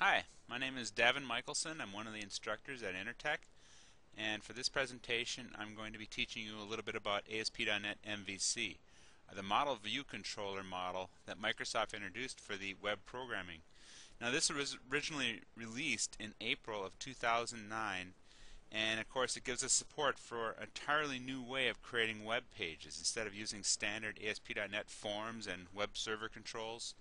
Hi, my name is Davin Michelson. I'm one of the instructors at Intertech, and for this presentation I'm going to be teaching you a little bit about ASP.NET MVC, the model view controller model that Microsoft introduced for the web programming. Now this was originally released in April of 2009, and of course it gives us support for an entirely new way of creating web pages instead of using standard ASP.NET forms and web server controls.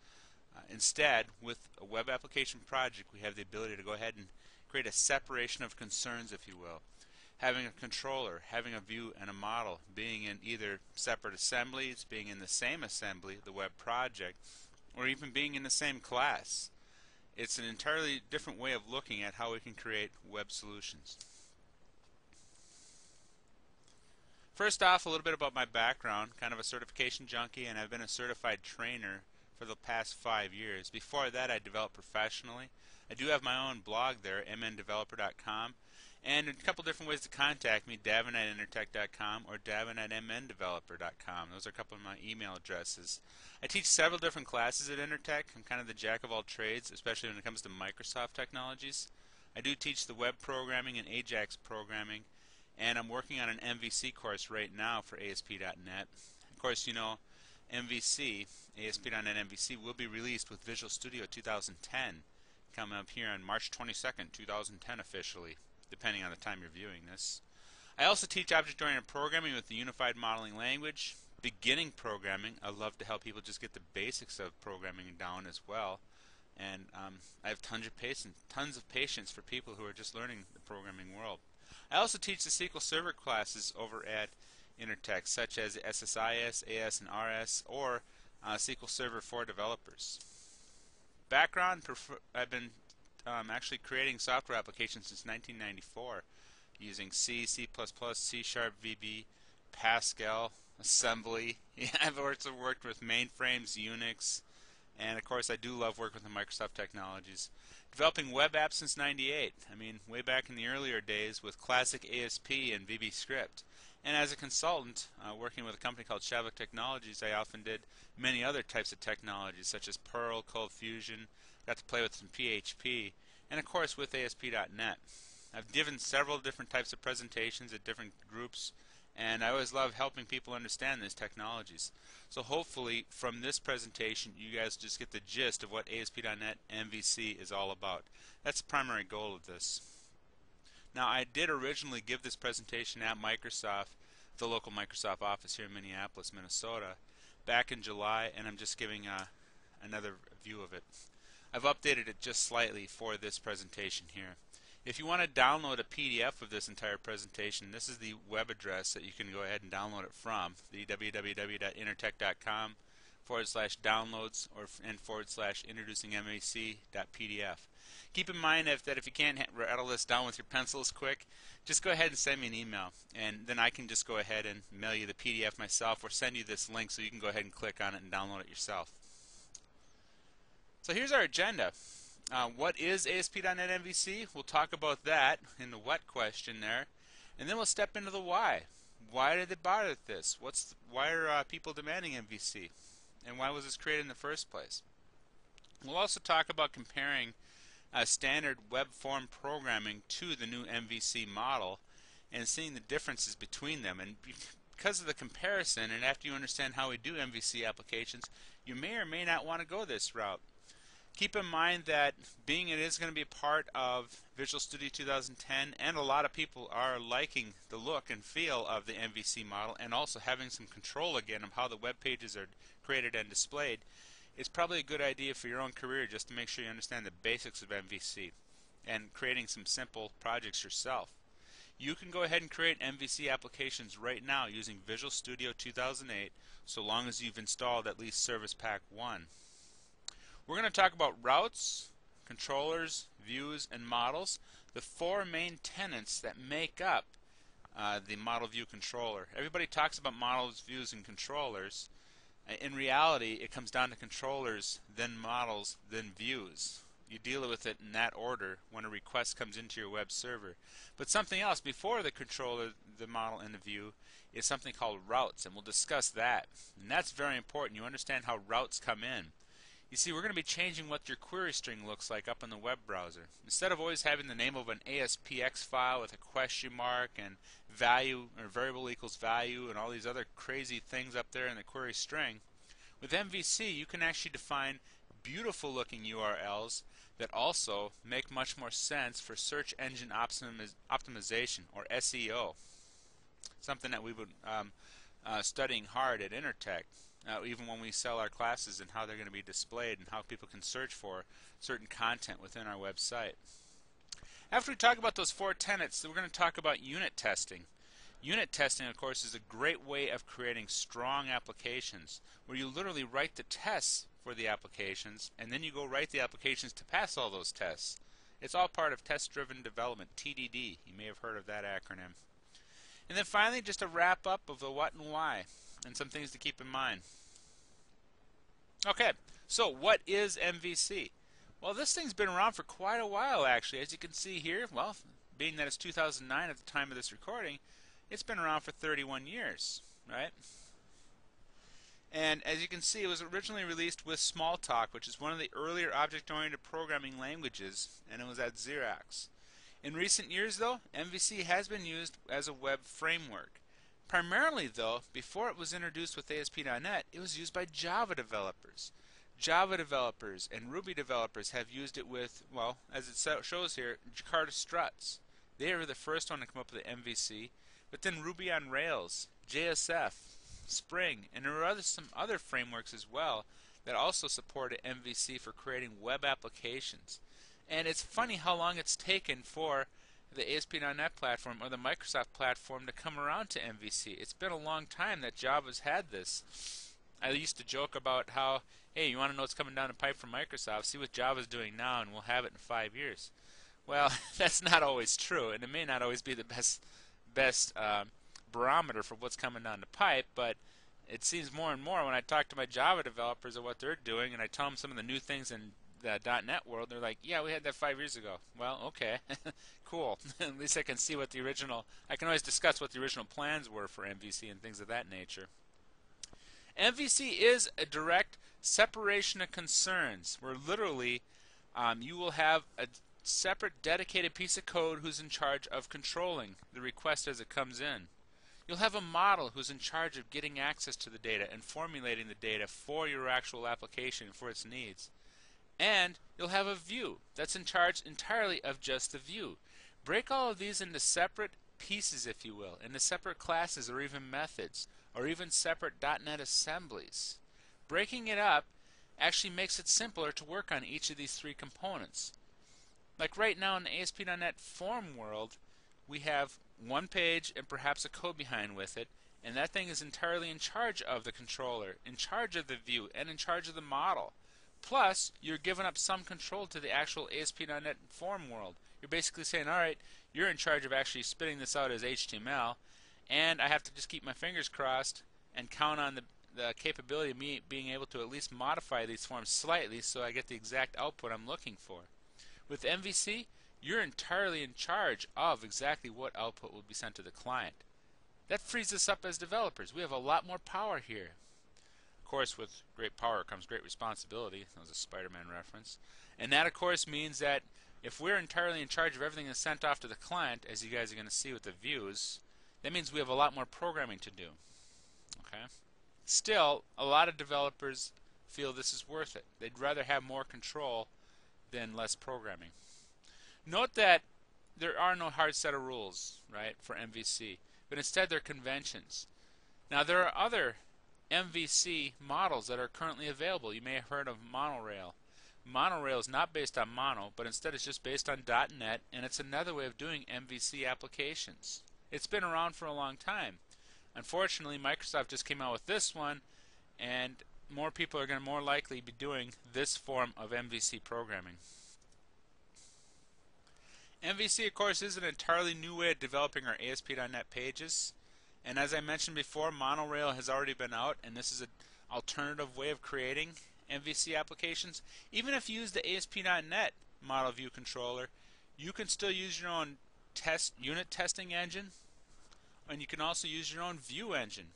Instead, with a web application project, we have the ability to go ahead and create a separation of concerns, if you will. Having a controller, having a view, and a model being in either separate assemblies, being in the same assembly, the web project, or even being in the same class. It's an entirely different way of looking at how we can create web solutions. First off, a little bit about my background. Kind of a certification junkie, and I've been a certified trainer for the past 5 years. Before that, I developed professionally. I do have my own blog there, mndeveloper.com, and a couple different ways to contact me, davin@intertech.com or davin@mndeveloper.com. Those are a couple of my email addresses. I teach several different classes at Intertech. I'm kind of the jack of all trades, especially when it comes to Microsoft technologies. I do teach the web programming and Ajax programming, and I'm working on an MVC course right now for ASP.NET. Of course, you know, MVC, ASP.NET MVC, will be released with Visual Studio 2010, coming up here on March 22nd, 2010 officially, depending on the time you're viewing this. I also teach object-oriented programming with the Unified Modeling Language, beginning programming. I love to help people just get the basics of programming down as well. And I have tons of patience for people who are just learning the programming world. I also teach the SQL Server classes over at Intertech, such as SSIS, AS, and RS, or SQL Server for developers. Background, I've been actually creating software applications since 1994 using C, C++, C Sharp, VB, Pascal, assembly. Yeah, I've also worked with mainframes, Unix, and of course I do love working with the Microsoft technologies. Developing web apps since '98. I mean, way back in the earlier days with classic ASP and VB Script. And as a consultant, working with a company called Shavlik Technologies, I often did many other types of technologies such as Perl, Cold Fusion, got to play with some PHP, and of course with ASP.NET. I've given several different types of presentations at different groups, and I always love helping people understand these technologies. So hopefully from this presentation you guys just get the gist of what ASP.NET MVC is all about. That's the primary goal of this. Now I did originally give this presentation at Microsoft, the local Microsoft office here in Minneapolis, Minnesota, back in July, and I'm just giving another view of it. I've updated it just slightly for this presentation here. If you want to download a PDF of this entire presentation, this is the web address that you can go ahead and download it from, the www.intertech.com/downloads and /introducingmac.pdf. Keep in mind that if you can't rattle this down with your pencils quick, just go ahead and send me an email, and then I can just go ahead and mail you the PDF myself or send you this link so you can go ahead and click on it and download it yourself. So here's our agenda. What is ASP.NET MVC? We'll talk about that in the what question there, and then we'll step into the why. Why did they bother with this? Why are people demanding MVC? And why was this created in the first place? We'll also talk about comparing standard web form programming to the new MVC model and seeing the differences between them. And because of the comparison, and after you understand how we do MVC applications, you may or may not want to go this route. Keep in mind that being it is going to be a part of Visual Studio 2010, and a lot of people are liking the look and feel of the MVC model and also having some control again of how the web pages are created and displayed, it's probably a good idea for your own career just to make sure you understand the basics of MVC and creating some simple projects yourself. You can go ahead and create MVC applications right now using Visual Studio 2008 so long as you've installed at least Service Pack 1. We're going to talk about routes, controllers, views, and models, the four main tenets that make up the model view controller. Everybody talks about models, views, and controllers. In reality, it comes down to controllers, then models, then views. You deal with it in that order when a request comes into your web server. But something else before the controller, the model, and the view is something called routes, and we'll discuss that. And that's very important. You understand how routes come in. You see, we're going to be changing what your query string looks like up in the web browser. Instead of always having the name of an ASPX file with a question mark and value or variable equals value and all these other crazy things up there in the query string, with MVC you can actually define beautiful looking URLs that also make much more sense for search engine optimization, or SEO. Something that we've been studying hard at Intertech. Even when we sell our classes and how they're going to be displayed and how people can search for certain content within our website. After we talk about those 4 tenets, we're going to talk about unit testing. Unit testing, of course, is a great way of creating strong applications where you literally write the tests for the applications and then you go write the applications to pass all those tests. It's all part of test-driven development, TDD. You may have heard of that acronym. And then finally, just a wrap up of the what and why and some things to keep in mind. Okay, so what is MVC? Well, this thing's been around for quite a while, actually. As you can see here, well, being that it's 2009 at the time of this recording, it's been around for 31 years, right? And as you can see, it was originally released with Smalltalk, which is one of the earlier object-oriented programming languages, and it was at Xerox. In recent years, though, MVC has been used as a web framework. Primarily, though, before it was introduced with ASP.NET, it was used by Java developers. Java developers and Ruby developers have used it with, well, as it shows here, Jakarta struts. They were the first one to come up with the MVC, but then Ruby on Rails, JSF, Spring, and there were some other frameworks as well that also supported MVC for creating web applications. And it's funny how long it's taken for the ASP.NET platform or the Microsoft platform to come around to MVC. It's been a long time that Java's had this. I used to joke about how, hey, you want to know what's coming down the pipe from Microsoft? See what Java's doing now and we'll have it in 5 years. Well, that's not always true, and it may not always be the best barometer for what's coming down the pipe, but it seems more and more when I talk to my Java developers of what they're doing and I tell them some of the new things in the .NET world, they're like, yeah, we had that 5 years ago. Well, okay, cool. At least I can see what the original, I can always discuss what the original plans were for MVC and things of that nature. MVC is a direct separation of concerns, where literally you will have a separate dedicated piece of code who's in charge of controlling the request as it comes in. You'll have a model who's in charge of getting access to the data and formulating the data for your actual application for its needs. And you'll have a view that's in charge entirely of just the view. Break all of these into separate pieces, if you will, into separate classes or even methods, or even separate .NET assemblies. Breaking it up actually makes it simpler to work on each of these 3 components. Like right now in the ASP.NET form world, we have one page and perhaps a code behind with it, and that thing is entirely in charge of the controller, in charge of the view, and in charge of the model. Plus, you're giving up some control to the actual ASP.NET form world. You're basically saying, alright, you're in charge of actually spitting this out as HTML, and I have to just keep my fingers crossed and count on the capability of me being able to at least modify these forms slightly so I get the exact output I'm looking for. With MVC, you're entirely in charge of exactly what output will be sent to the client. That frees us up as developers. We have a lot more power here. Of course, with great power comes great responsibility. That was a Spider-Man reference. And that, of course, means that if we're entirely in charge of everything that's sent off to the client, as you guys are going to see with the views, that means we have a lot more programming to do. Okay? Still, a lot of developers feel this is worth it. They'd rather have more control than less programming. Note that there are no hard set of rules, right, for MVC, but instead they're conventions. Now, there are other MVC models that are currently available. You may have heard of Monorail. Monorail is not based on Mono, but instead it's just based on .NET, and it's another way of doing MVC applications. It's been around for a long time. Unfortunately, Microsoft just came out with this one, and more people are going to more likely be doing this form of MVC programming. MVC, of course, is an entirely new way of developing our ASP.NET pages. And as I mentioned before, Monorail has already been out, and this is an alternative way of creating MVC applications. Even if you use the ASP.NET Model View Controller, you can still use your own unit testing engine, and you can also use your own view engine.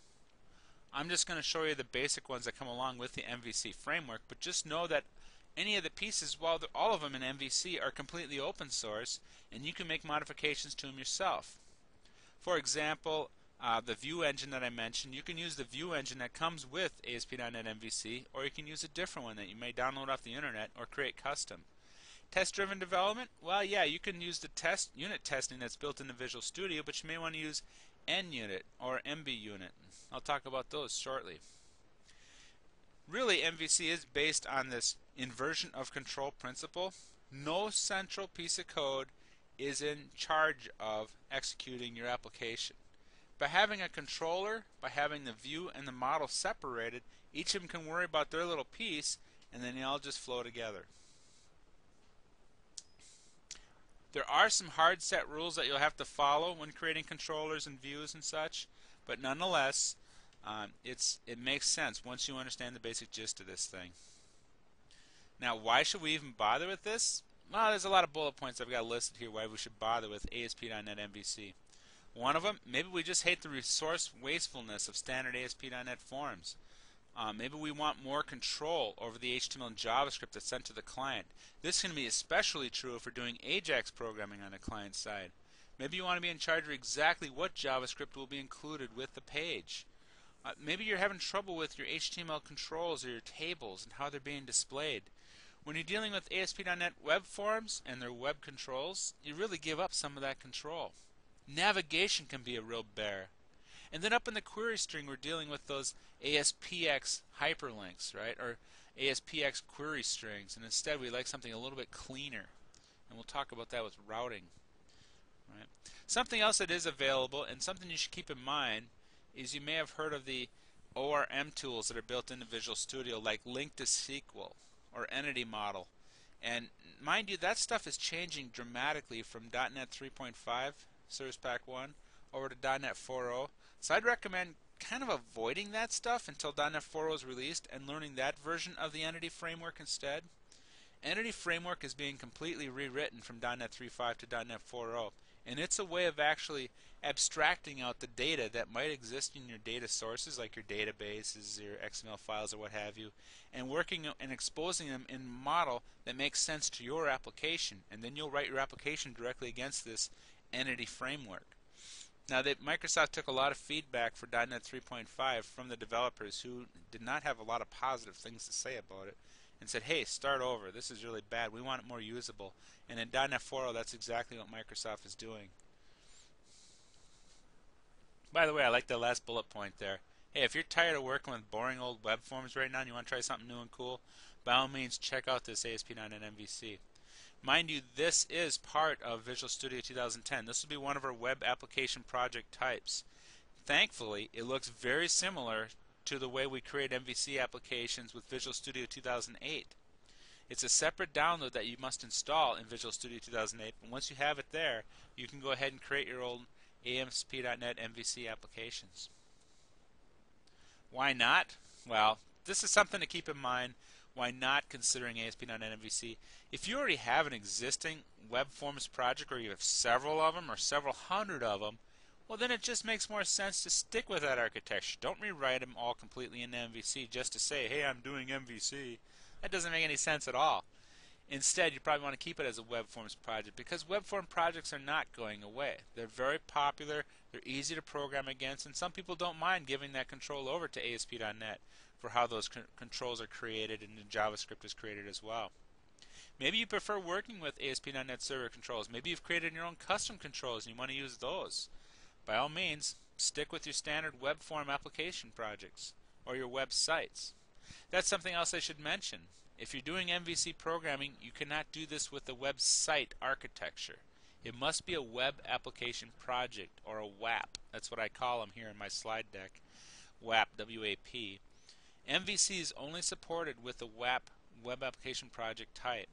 I'm just going to show you the basic ones that come along with the MVC framework, but just know that any of the pieces, well, all of them in MVC are completely open source, and you can make modifications to them yourself. For example, the view engine that I mentioned, you can use the view engine that comes with ASP.NET MVC, or you can use a different one that you may download off the internet or create custom. Test-driven development, well, yeah, you can use the unit testing that's built into Visual Studio, but you may want to use NUnit or MBUnit. I'll talk about those shortly. Really, MVC is based on this inversion of control principle. No central piece of code is in charge of executing your application. By having a controller, by having the view and the model separated, each of them can worry about their little piece, and then they all just flow together. There are some hard set rules that you'll have to follow when creating controllers and views and such, but nonetheless, it makes sense once you understand the basic gist of this thing. Now, why should we even bother with this? Well, there's a lot of bullet points I've got listed here why we should bother with ASP.NET MVC. One of them, maybe we just hate the resource wastefulness of standard ASP.NET forms. Maybe we want more control over the HTML and JavaScript that's sent to the client. This can be especially true if we're doing AJAX programming on the client side. Maybe you want to be in charge of exactly what JavaScript will be included with the page. Maybe you're having trouble with your HTML controls or your tables and how they're being displayed. When you're dealing with ASP.NET web forms and their web controls, you really give up some of that control. Navigation can be a real bear. And then up in the query string, we're dealing with those ASPX hyperlinks, right? Or ASPX query strings. And instead, we like something a little bit cleaner. And we'll talk about that with routing. Right? Something else that is available, and something you should keep in mind, is you may have heard of the ORM tools that are built into Visual Studio, like Link to SQL or Entity Model. And mind you, that stuff is changing dramatically from .NET 3.5, Service Pack 1, over to .NET 4.0. So I'd recommend kind of avoiding that stuff until .NET 4.0 is released and learning that version of the Entity Framework instead. Entity Framework is being completely rewritten from .NET 3.5 to .NET 4.0, and it's a way of actually abstracting out the data that might exist in your data sources, like your databases, your XML files, or what have you, and working and exposing them in a model that makes sense to your application, and then you'll write your application directly against this Entity Framework. Now, Microsoft took a lot of feedback for .NET 3.5 from the developers who did not have a lot of positive things to say about it and said, hey, start over. This is really bad. We want it more usable. And in .NET 4.0, that's exactly what Microsoft is doing. By the way, I like the last bullet point there. Hey, if you're tired of working with boring old web forms right now and you want to try something new and cool, by all means, check out this ASP.NET MVC. Mind you, this is part of Visual Studio 2010. This will be one of our web application project types. Thankfully, it looks very similar to the way we create MVC applications with Visual Studio 2008. It's a separate download that you must install in Visual Studio 2008, and once you have it there, you can go ahead and create your old ASP.NET MVC applications. Why not? Well, this is something to keep in mind. Why not considering ASP.NET MVC? If you already have an existing web forms project, or you have several of them or several hundred of them, well, then it just makes more sense to stick with that architecture. Don't rewrite them all completely in MVC just to say, hey, I'm doing MVC. That doesn't make any sense at all. Instead, you probably want to keep it as a web forms project, because web form projects are not going away. They're very popular, they're easy to program against, and some people don't mind giving that control over to ASP.NET for how those controls are created and the JavaScript is created as well. Maybe you prefer working with ASP.NET Server controls. Maybe you've created your own custom controls and you want to use those. By all means, stick with your standard web form application projects or your websites. That's something else I should mention. If you're doing MVC programming, you cannot do this with a website architecture. It must be a web application project, or a WAP. That's what I call them here in my slide deck. WAP, W-A-P. MVC is only supported with the WAP, web application project type.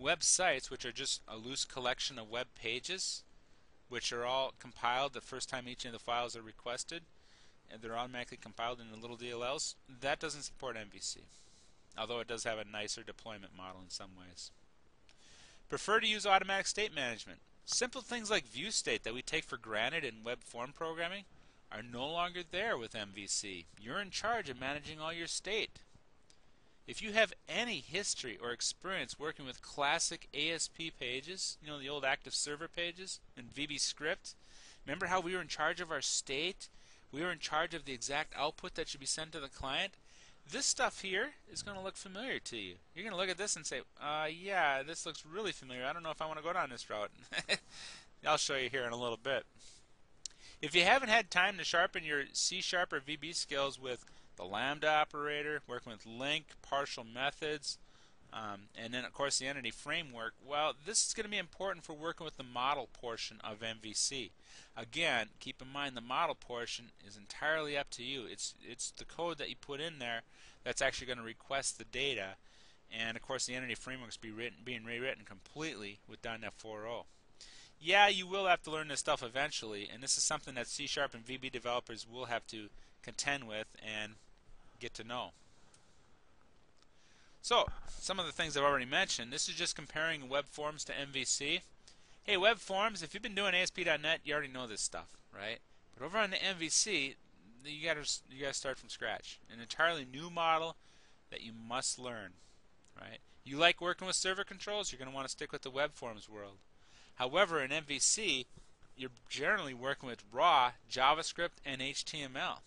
Websites, which are just a loose collection of web pages, which are all compiled the first time each of the files are requested, and they're automatically compiled into little DLLs, that doesn't support MVC. Although it does have a nicer deployment model in some ways. Prefer to use automatic state management. Simple things like view state that we take for granted in web form programming are no longer there with MVC. You're in charge of managing all your state. If you have any history or experience working with classic ASP pages, you know, the old active server pages and VB script, remember how we were in charge of our state? We were in charge of the exact output that should be sent to the client? This stuff here is going to look familiar to you. You're going to look at this and say, yeah, this looks really familiar. I don't know if I want to go down this route. I'll show you here in a little bit. If you haven't had time to sharpen your C# or VB skills with the lambda operator, working with link, partial methods, and then of course the entity framework, well, this is going to be important for working with the model portion of MVC. Again, keep in mind the model portion is entirely up to you. It's the code that you put in there that's actually going to request the data, and of course the entity framework is being rewritten completely with .NET 4.0. Yeah, you will have to learn this stuff eventually, and this is something that C# and VB developers will have to contend with and get to know. So, some of the things I've already mentioned. This is just comparing web forms to MVC. Hey, web forms, if you've been doing ASP.NET, you already know this stuff, right? But over on the MVC, you gotta start from scratch. An entirely new model that you must learn, right? You like working with server controls, you're going to want to stick with the web forms world. However, in MVC, you're generally working with raw JavaScript and HTML.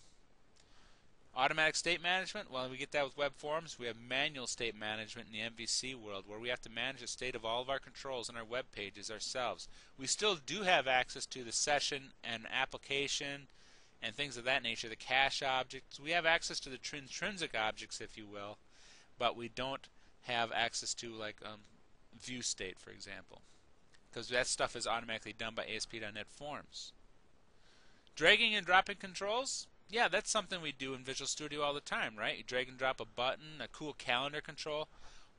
Automatic state management, well, we get that with web forms. We have manual state management in the MVC world, where we have to manage the state of all of our controls and our web pages ourselves. We still do have access to the session and application and things of that nature, the cache objects. We have access to the intrinsic objects, if you will, but we don't have access to like view state, for example, because that stuff is automatically done by ASP.NET Forms. Dragging and dropping controls, yeah, that's something we do in Visual Studio all the time, right? You drag and drop a button, a cool calendar control.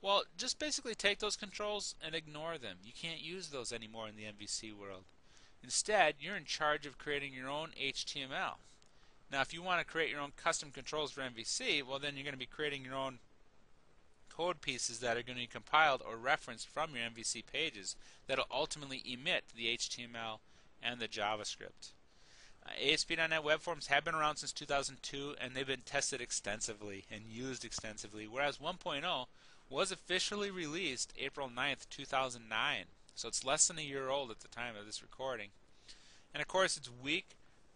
Well, just basically take those controls and ignore them. You can't use those anymore in the MVC world. Instead, you're in charge of creating your own HTML. Now, if you want to create your own custom controls for MVC, well, then you're going to be creating your own code pieces that are going to be compiled or referenced from your MVC pages that will ultimately emit the HTML and the JavaScript. ASP.NET Web Forms have been around since 2002, and they've been tested extensively and used extensively, whereas 1.0 was officially released April 9th, 2009. So it's less than a year old at the time of this recording. And of course, it's weak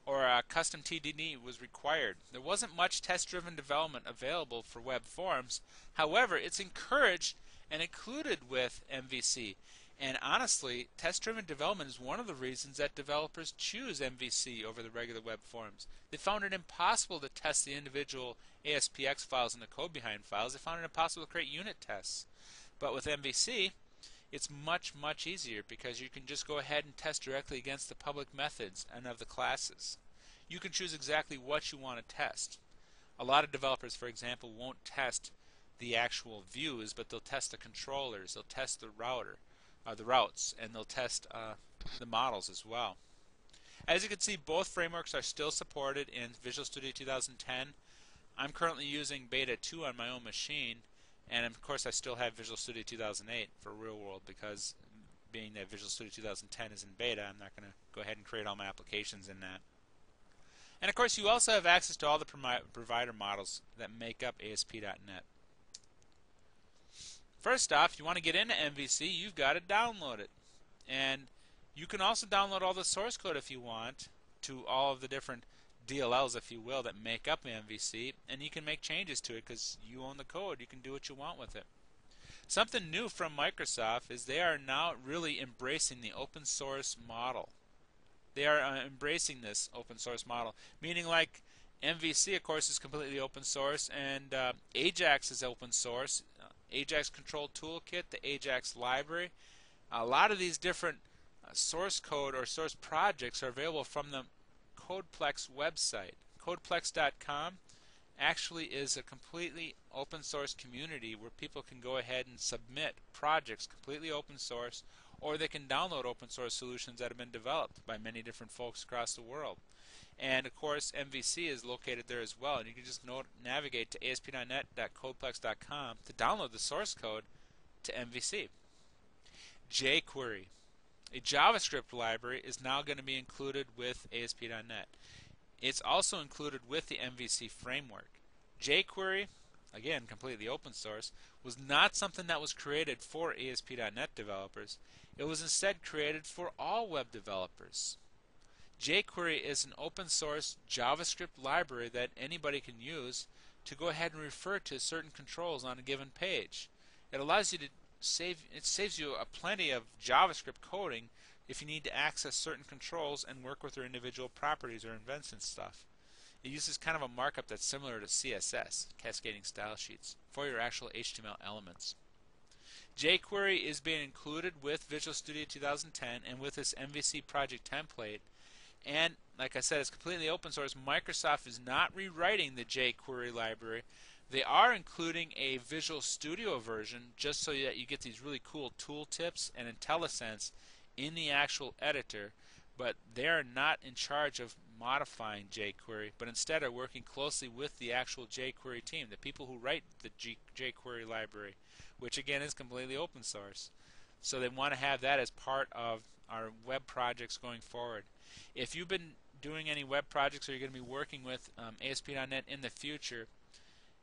or a custom TDD was required. There wasn't much test-driven development available for web forms. However, it's encouraged and included with MVC. And honestly, test-driven development is one of the reasons that developers choose MVC over the regular web forms. They found it impossible to test the individual ASPX files and the code behind files. They found it impossible to create unit tests. But with MVC, it's much, much easier because you can just go ahead and test directly against the public methods and of the classes. You can choose exactly what you want to test. A lot of developers, for example, won't test the actual views, but they'll test the controllers, they'll test the routes, and they'll test the models as well. As you can see, both frameworks are still supported in Visual Studio 2010. I'm currently using Beta 2 on my own machine, and of course I still have Visual Studio 2008 for real world, because being that Visual Studio 2010 is in beta, I'm not going to go ahead and create all my applications in that. And of course you also have access to all the provider models that make up ASP.NET. First off, you want to get into MVC, you've got to download it. And you can also download all the source code if you want to all of the different DLLs, if you will, that make up MVC, and you can make changes to it because you own the code. You can do what you want with it. Something new from Microsoft is they are now really embracing the open source model. They are embracing this open source model, meaning like MVC, of course, is completely open source, and Ajax is open source. Ajax Control Toolkit, the Ajax library. A lot of these different source code or source projects are available from the Codeplex website. Codeplex.com actually is a completely open source community where people can go ahead and submit projects completely open source, or they can download open source solutions that have been developed by many different folks across the world. And of course, MVC is located there as well. And you can just navigate to asp.net.codeplex.com to download the source code to MVC. jQuery, a JavaScript library, is now going to be included with ASP.NET. It's also included with the MVC framework. jQuery, again completely open source, was not something that was created for ASP.NET developers. It was instead created for all web developers. jQuery is an open source JavaScript library that anybody can use to go ahead and refer to certain controls on a given page. It allows you to saves you plenty of JavaScript coding if you need to access certain controls and work with their individual properties or events and stuff. It uses kind of a markup that's similar to CSS, cascading style sheets, for your actual HTML elements. jQuery is being included with Visual Studio 2010 and with this MVC project template. And like I said, it's completely open source. Microsoft is not rewriting the jQuery library. They are including a Visual Studio version just so that you get these really cool tooltips and IntelliSense in the actual editor, but they are not in charge of modifying jQuery, but instead are working closely with the actual jQuery team, the people who write the jQuery library, which again is completely open source. So they want to have that as part of our web projects going forward. If you've been doing any web projects or you're going to be working with ASP.NET in the future,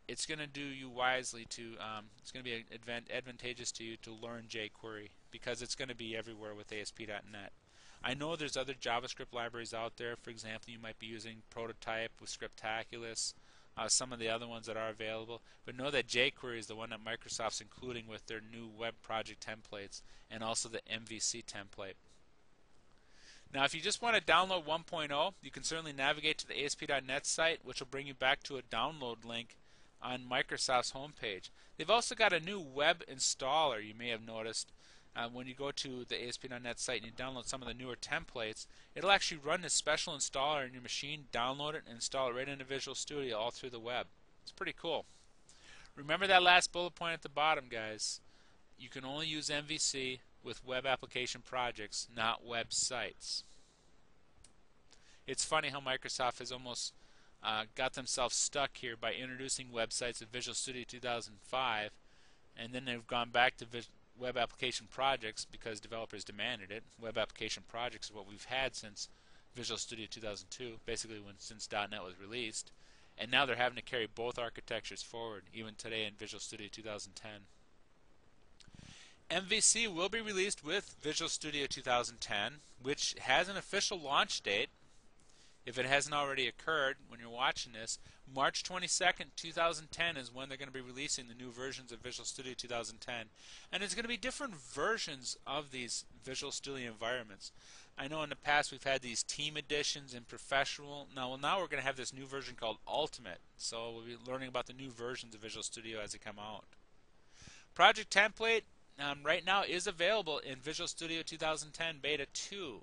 it's going to do you wisely to, it's going to be advantageous to you to learn jQuery because it's going to be everywhere with ASP.NET. I know there's other JavaScript libraries out there. For example, you might be using Prototype with Scriptaculous, some of the other ones that are available, but know that jQuery is the one that Microsoft's including with their new web project templates and also the MVC template. Now, if you just want to download 1.0, you can certainly navigate to the ASP.NET site, which will bring you back to a download link on Microsoft's homepage. They've also got a new web installer, you may have noticed. When you go to the ASP.NET site and you download some of the newer templates, it'll actually run this special installer in your machine, download it, and install it right into Visual Studio all through the web. It's pretty cool. Remember that last bullet point at the bottom, guys. You can only use MVC with web application projects, not websites. It's funny how Microsoft has almost got themselves stuck here by introducing websites with Visual Studio 2005, and then they've gone back to web application projects because developers demanded it. Web application projects is what we've had since Visual Studio 2002, basically since .NET was released, and now they're having to carry both architectures forward, even today in Visual Studio 2010. MVC will be released with Visual Studio 2010, which has an official launch date. If it hasn't already occurred when you're watching this, March 22nd, 2010 is when they're going to be releasing the new versions of Visual Studio 2010. And it's going to be different versions of these Visual Studio environments. I know in the past we've had these team editions and professional. Now we're going to have this new version called Ultimate. So we'll be learning about the new versions of Visual Studio as they come out. Project template right now is available in Visual Studio 2010 Beta 2.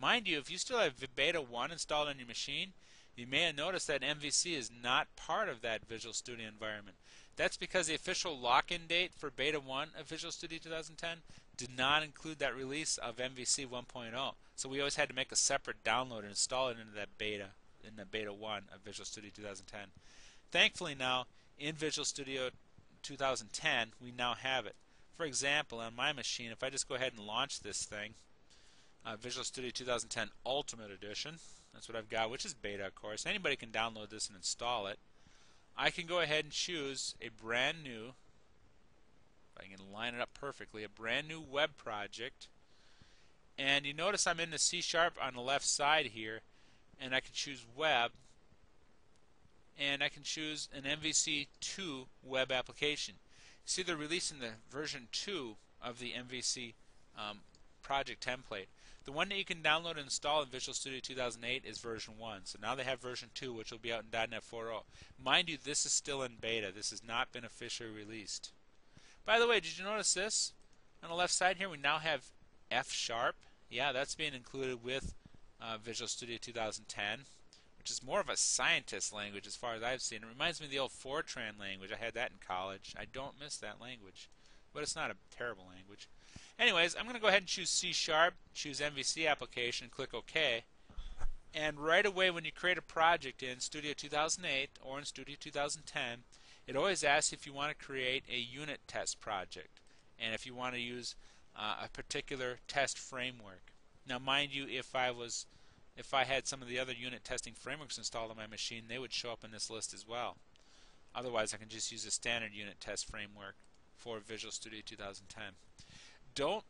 Mind you, if you still have Beta 1 installed on your machine, you may have noticed that MVC is not part of that Visual Studio environment. That's because the official lock-in date for Beta 1 of Visual Studio 2010 did not include that release of MVC 1.0. So we always had to make a separate download and install it into that beta, in the Beta 1 of Visual Studio 2010. Thankfully now, in Visual Studio 2010, we now have it. For example, on my machine, if I just go ahead and launch this thing, Visual Studio 2010 Ultimate Edition, that's what I've got, which is beta, of course. Anybody can download this and install it. I can go ahead and choose a brand new, if I can line it up perfectly, a brand new web project. And you notice I'm in the C# on the left side here, and I can choose web, and I can choose an MVC 2 web application. See, they're releasing the version 2 of the MVC project template. The one that you can download and install in Visual Studio 2008 is version 1. So now they have version 2, which will be out in .NET 4.0. Mind you, this is still in beta. This has not been officially released. By the way, did you notice this? On the left side here, we now have F#. Yeah, that's being included with Visual Studio 2010, which is more of a scientist language as far as I've seen. It reminds me of the old Fortran language. I had that in college. I don't miss that language, but it's not a terrible language. Anyways, I'm going to go ahead and choose C#, choose MVC application, click OK. And right away when you create a project in Studio 2008 or in Studio 2010, it always asks if you want to create a unit test project and if you want to use a particular test framework. Now mind you, if if I had some of the other unit testing frameworks installed on my machine, they would show up in this list as well. Otherwise, I can just use a standard unit test framework for Visual Studio 2010. Don't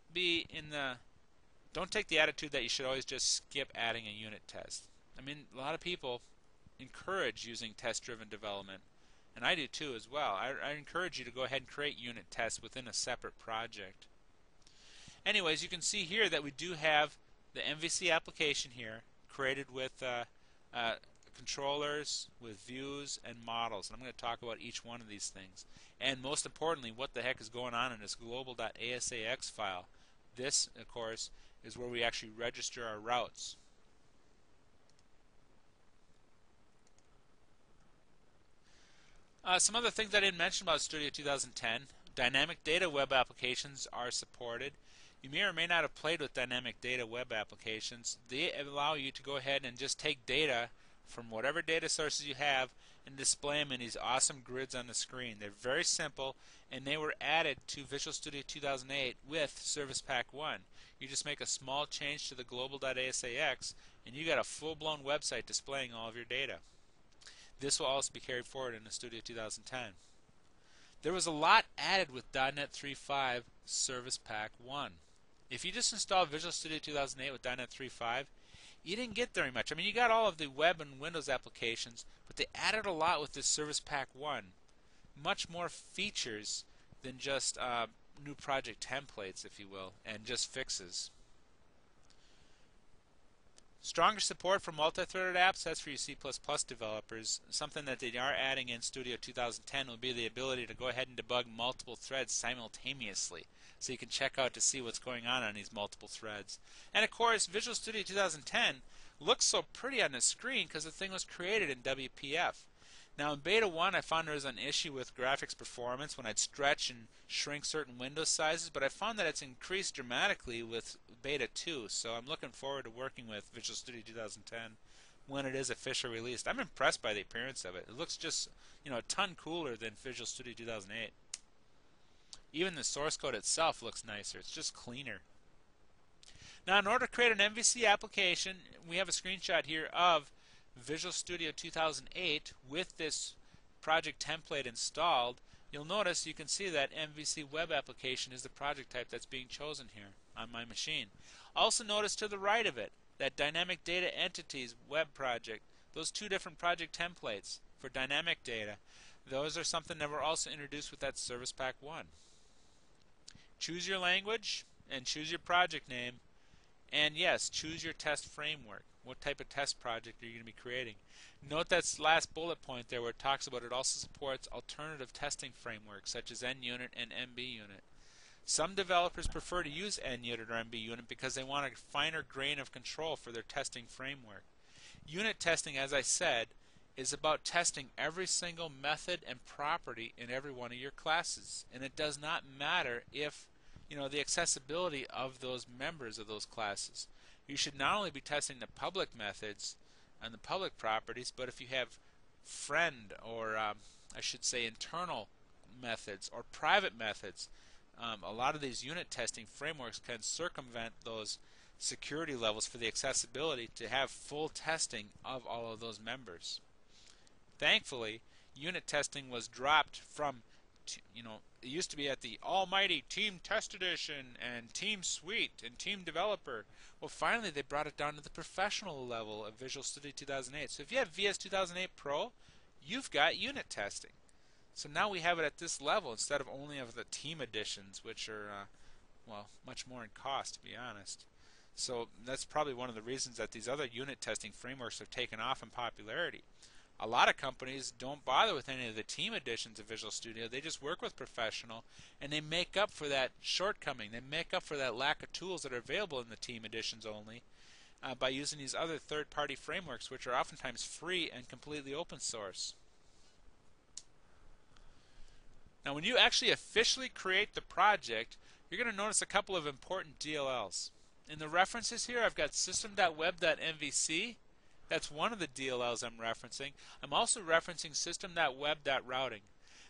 take the attitude that you should always just skip adding a unit test. I mean, a lot of people encourage using test-driven development, and I do too as well. I encourage you to go ahead and create unit tests within a separate project. Anyways, you can see here that we do have the MVC application here created with controllers, with views, and models. And I'm going to talk about each one of these things. And most importantly, what the heck is going on in this global.asax file. This, of course, is where we actually register our routes. Some other things I didn't mention about Studio 2010. Dynamic data web applications are supported. You may or may not have played with dynamic data web applications. They allow you to go ahead and just take data from whatever data sources you have and display them in these awesome grids on the screen. They're very simple, and they were added to Visual Studio 2008 with Service Pack 1. You just make a small change to the global.asax, and you got a full-blown website displaying all of your data. This will also be carried forward in the Studio 2010. There was a lot added with .NET 3.5 Service Pack 1. If you just installed Visual Studio 2008 with .NET 3.5, you didn't get very much. I mean, you got all of the web and Windows applications, but they added a lot with this Service Pack 1. Much more features than just new project templates, if you will, and just fixes. Stronger support for multi-threaded apps, that's for you C++ developers. Something that they are adding in Studio 2010 will be the ability to go ahead and debug multiple threads simultaneously, so you can check out to see what's going on these multiple threads. And of course, Visual Studio 2010 looks so pretty on the screen because the thing was created in WPF. Now in Beta 1 I found there was an issue with graphics performance when I'd stretch and shrink certain window sizes, but I found that it's increased dramatically with Beta 2, so I'm looking forward to working with Visual Studio 2010 when it is officially released. I'm impressed by the appearance of it. It looks just, a ton cooler than Visual Studio 2008. Even the source code itself looks nicer. It's just cleaner. Now in order to create an MVC application, we have a screenshot here of Visual Studio 2008 with this project template installed. You'll notice you can see that MVC web application is the project type that's being chosen here on my machine. Also notice to the right of it that dynamic data entities web project, those two different project templates for dynamic data, those are something that were also introduced with that Service Pack 1. Choose your language and choose your project name, and yes, choose your test framework. What type of test project are you going to be creating? Note that last bullet point there where it talks about it also supports alternative testing frameworks such as NUnit and MBUnit. Some developers prefer to use NUnit or MBUnit because they want a finer grain of control for their testing framework. Unit testing, as I said, is about testing every single method and property in every one of your classes, and it does not matter if the accessibility of those members of those classes. You should not only be testing the public methods and the public properties, but if you have friend or I should say internal methods or private methods, a lot of these unit testing frameworks can circumvent those security levels for the accessibility to have full testing of all of those members. Thankfully, unit testing was dropped from, it used to be at the almighty Team Test Edition and Team Suite and Team Developer. Well, finally they brought it down to the professional level of Visual Studio 2008. So if you have VS 2008 Pro, you've got unit testing. So now we have it at this level instead of only of the Team Editions, which are, much more in cost, to be honest. So that's probably one of the reasons that these other unit testing frameworks have taken off in popularity. A lot of companies don't bother with any of the team editions of Visual Studio. They just work with Professional, and they make up for that shortcoming. They make up for that lack of tools that are available in the team editions only by using these other third-party frameworks, which are oftentimes free and completely open source. Now, when you actually officially create the project, you're going to notice a couple of important DLLs. In the references here, I've got system.web.mvc. That's one of the DLLs I'm referencing. I'm also referencing system.web.routing.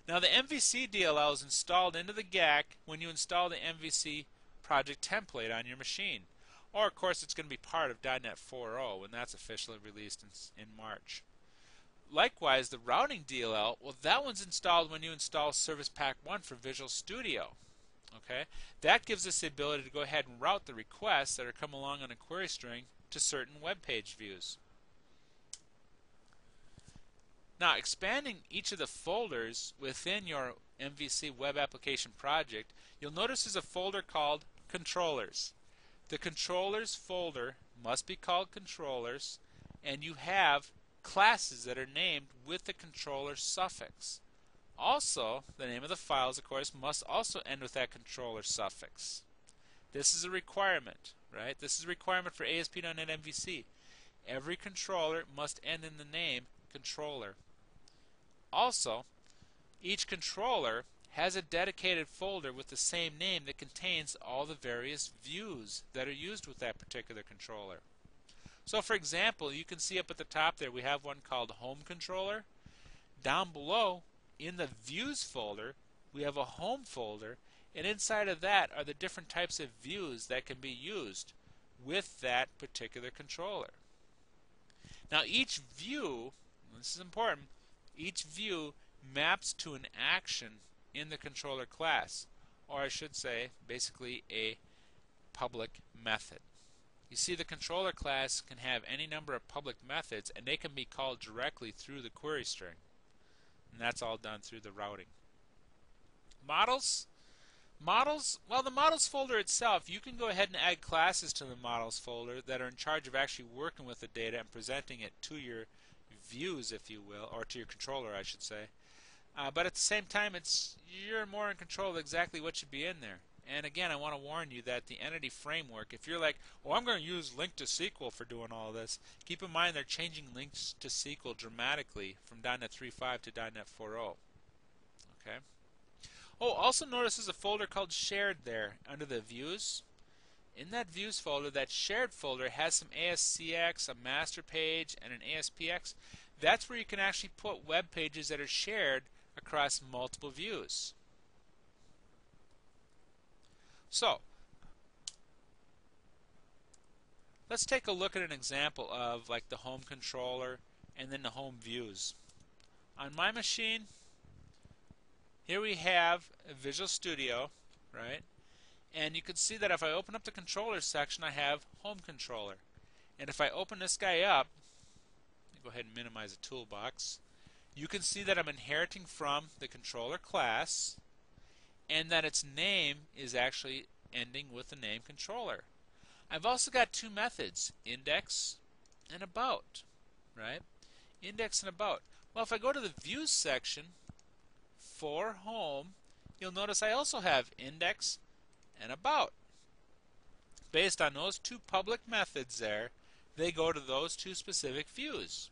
Now the MVC DLL is installed into the GAC when you install the MVC project template on your machine. Or, of course, it's going to be part of .NET 4.0 when that's officially released in March. Likewise, the routing DLL, well, that one's installed when you install Service Pack 1 for Visual Studio. Okay, that gives us the ability to go ahead and route the requests that are come along on a query string to certain web page views. Now, expanding each of the folders within your MVC web application project, you'll notice there's a folder called Controllers. The Controllers folder must be called Controllers, and you have classes that are named with the controller suffix. Also, the name of the files, of course, must also end with that controller suffix. This is a requirement, right? This is a requirement for ASP.NET MVC. Every controller must end in the name controller. Also, each controller has a dedicated folder with the same name that contains all the various views that are used with that particular controller. So, for example, you can see up at the top there we have one called Home Controller. Down below, in the Views folder, we have a Home folder, and inside of that are the different types of views that can be used with that particular controller. Now, each view, this is important, each view maps to an action in the controller class, or I should say, basically a public method. You see, the controller class can have any number of public methods, and they can be called directly through the query string. And that's all done through the routing. Models, well, the Models folder itself, you can go ahead and add classes to the Models folder that are in charge of actually working with the data and presenting it to your views, if you will, or to your controller, I should say. But at the same time, you're more in control of exactly what should be in there. And again, I want to warn you that the entity framework, if you're like, oh, I'm going to use link to SQL for doing all this, keep in mind they're changing links to SQL dramatically from .NET 3.5 to .NET 4.0. Okay. Oh, also notice there's a folder called Shared there under the Views. In that Views folder, that Shared folder has some ASCX, a master page, and an ASPX. That's where you can actually put web pages that are shared across multiple views. So, let's take a look at an example of like the Home Controller and then the Home Views. On my machine, here we have Visual Studio, right? And you can see that if I open up the Controller section, I have Home Controller. And if I open this guy up, go ahead and minimize the toolbox, you can see that I'm inheriting from the controller class, and that its name is actually ending with the name controller. I've also got two methods, index and about, right? Index and about. Well, if I go to the Views section for Home, you'll notice I also have index and about. Based on those two public methods there, they go to those two specific views.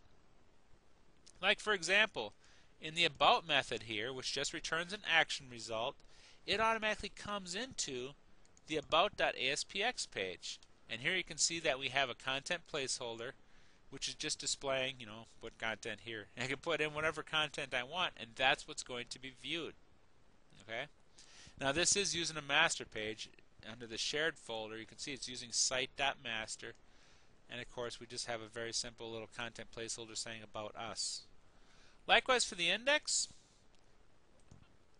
Like, for example, in the about method here, which just returns an action result, it automatically comes into the about.aspx page. And here you can see that we have a content placeholder, which is just displaying, put content here. And I can put in whatever content I want, and that's what's going to be viewed. Okay? Now, this is using a master page. Under the shared folder, you can see it's using site.master. And of course, we just have a very simple little content placeholder saying about us. Likewise for the index,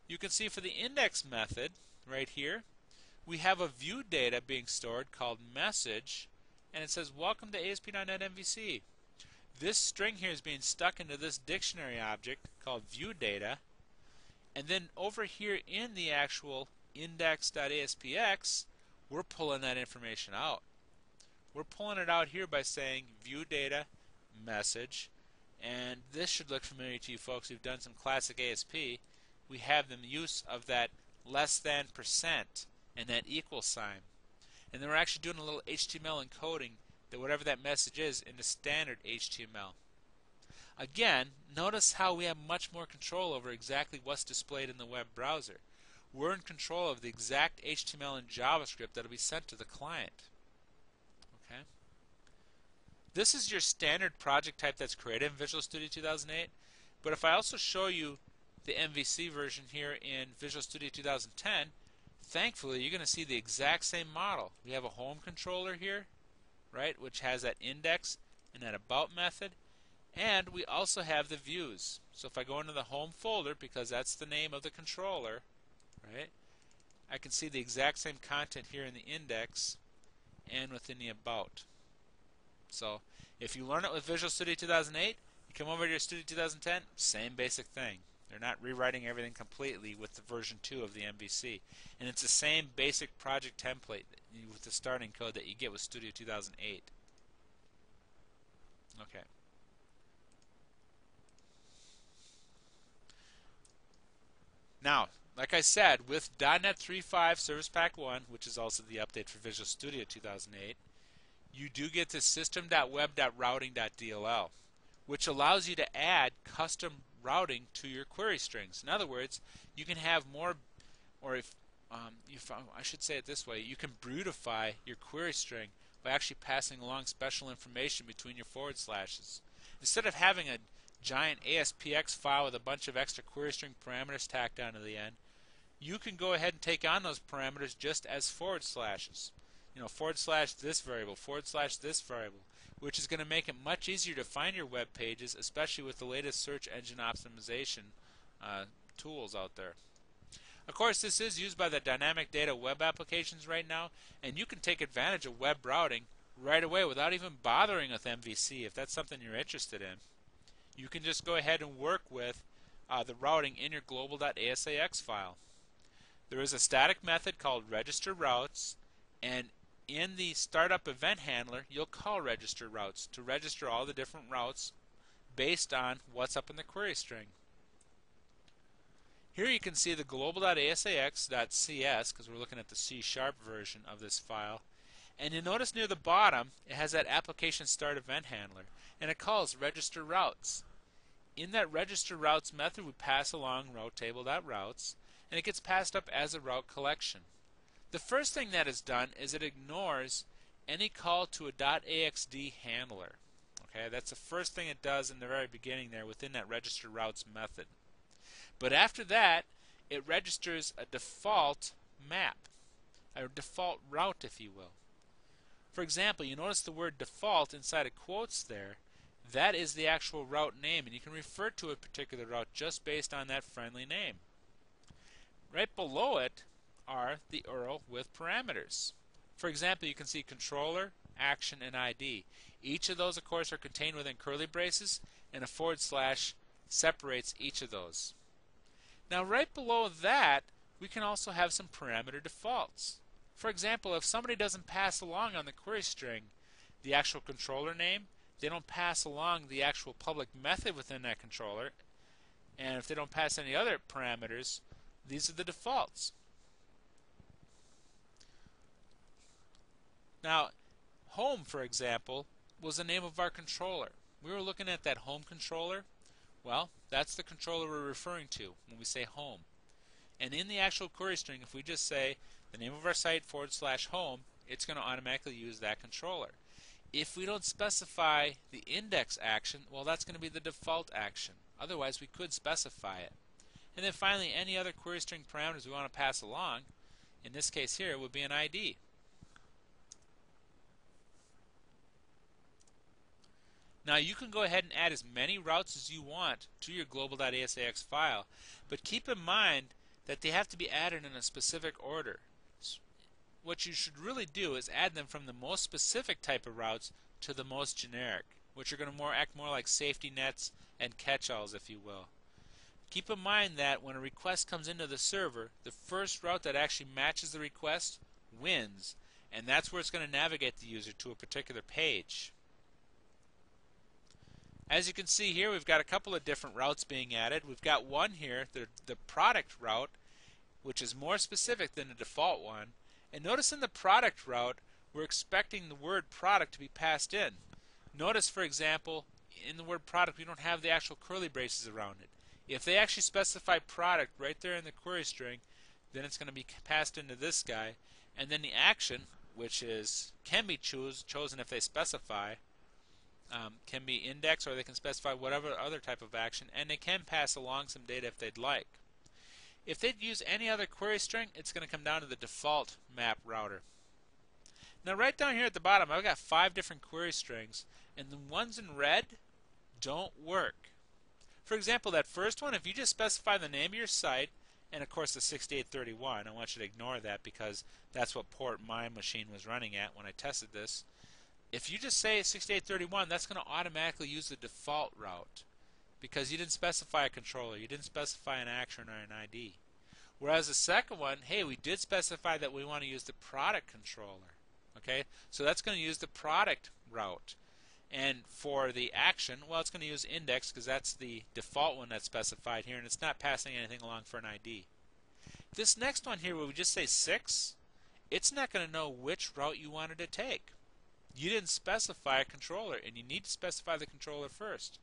you can see for the index method right here, we have a view data being stored called message, and it says welcome to ASP.NET MVC. This string here is being stuck into this dictionary object called view data, and then over here in the actual index.aspx, we're pulling that information out. We're pulling it out here by saying view data message, and this should look familiar to you folks who've done some classic ASP. We have the use of that less than % and that equal sign. And then we're actually doing a little HTML encoding that whatever that message is into standard HTML. Again, notice how we have much more control over exactly what's displayed in the web browser. We're in control of the exact HTML and JavaScript that will be sent to the client. Okay? This is your standard project type that's created in Visual Studio 2008. But if I also show you the MVC version here in Visual Studio 2010, thankfully, you're going to see the exact same model. We have a home controller here, right, which has that index and that about method. And we also have the views. So if I go into the home folder, because that's the name of the controller, right, I can see the exact same content here in the index and within the about. So if you learn it with Visual Studio 2008, you come over to your Studio 2010, same basic thing. They're not rewriting everything completely with the version 2 of the MVC. And it's the same basic project template with the starting code that you get with Studio 2008. Okay. Now, like I said, with .NET 3.5 Service Pack 1, which is also the update for Visual Studio 2008, you do get the system.web.routing.dll, which allows you to add custom routing to your query strings. In other words, you can have more, or if I should say it this way, you can brutify your query string by actually passing along special information between your forward slashes. Instead of having a giant ASPX file with a bunch of extra query string parameters tacked onto the end, you can go ahead and take on those parameters just as forward slashes. You know, forward slash this variable, forward slash this variable, which is going to make it much easier to find your web pages, especially with the latest search engine optimization tools out there. Of course, this is used by the dynamic data web applications right now, and you can take advantage of web routing right away without even bothering with MVC if that's something you're interested in. You can just go ahead and work with the routing in your global.asax file. There is a static method called register routes, and in the startup event handler, you'll call register routes to register all the different routes based on what's up in the query string. Here you can see the global.asax.cs, because we're looking at the C# version of this file. And you notice near the bottom, it has that application start event handler, and it calls register routes. In that register routes method, we pass along route table.routes, and it gets passed up as a route collection. The first thing that is done is it ignores any call to a .axd handler. Okay, that's the first thing it does in the very beginning there within that register routes method. But after that, it registers a default map, a default route, if you will. For example, you notice the word default inside of quotes there. That is the actual route name, and you can refer to a particular route just based on that friendly name. Right below it are the URL with parameters. For example, you can see controller, action, and ID. Each of those, of course, are contained within curly braces, and a forward slash separates each of those. Now, right below that, we can also have some parameter defaults. For example, if somebody doesn't pass along on the query string the actual controller name, they don't pass along the actual public method within that controller, and if they don't pass any other parameters, these are the defaults. Now, home, for example, was the name of our controller. We were looking at that home controller. Well, that's the controller we're referring to when we say home. And in the actual query string, if we just say the name of our site /home, it's going to automatically use that controller. If we don't specify the index action, well, that's going to be the default action. Otherwise, we could specify it. And then finally, any other query string parameters we want to pass along, in this case here, would be an ID. Now, you can go ahead and add as many routes as you want to your global.asax file, but keep in mind that they have to be added in a specific order. What you should really do is add them from the most specific type of routes to the most generic, which are going to act more like safety nets and catch-alls, if you will. Keep in mind that when a request comes into the server, the first route that actually matches the request wins, and that's where it's going to navigate the user to a particular page. As you can see here, we've got a couple of different routes being added. We've got one here, the product route, which is more specific than the default one. And notice in the product route, we're expecting the word product to be passed in. Notice, for example, in the word product, we don't have the actual curly braces around it. If they actually specify product right there in the query string, then it's going to be passed into this guy. And then the action, which can be chosen if they specify, can be indexed, or they can specify whatever other type of action, and they can pass along some data if they'd like. If they'd use any other query string, it's going to come down to the default map router. Now right down here at the bottom, I've got 5 different query strings, and the ones in red don't work. For example, that first one, if you just specify the name of your site, and of course the 6831, I want you to ignore that because that's what port my machine was running at when I tested this. If you just say 6831, that's going to automatically use the default route because you didn't specify a controller, you didn't specify an action or an ID. Whereas the second one, hey, we did specify that we want to use the product controller. Okay, so that's going to use the product route. And for the action, well, it's going to use index because that's the default one that's specified here, and it's not passing anything along for an ID. This next one here, where we just say 6, it's not going to know which route you wanted to take. You didn't specify a controller, and you need to specify the controller first.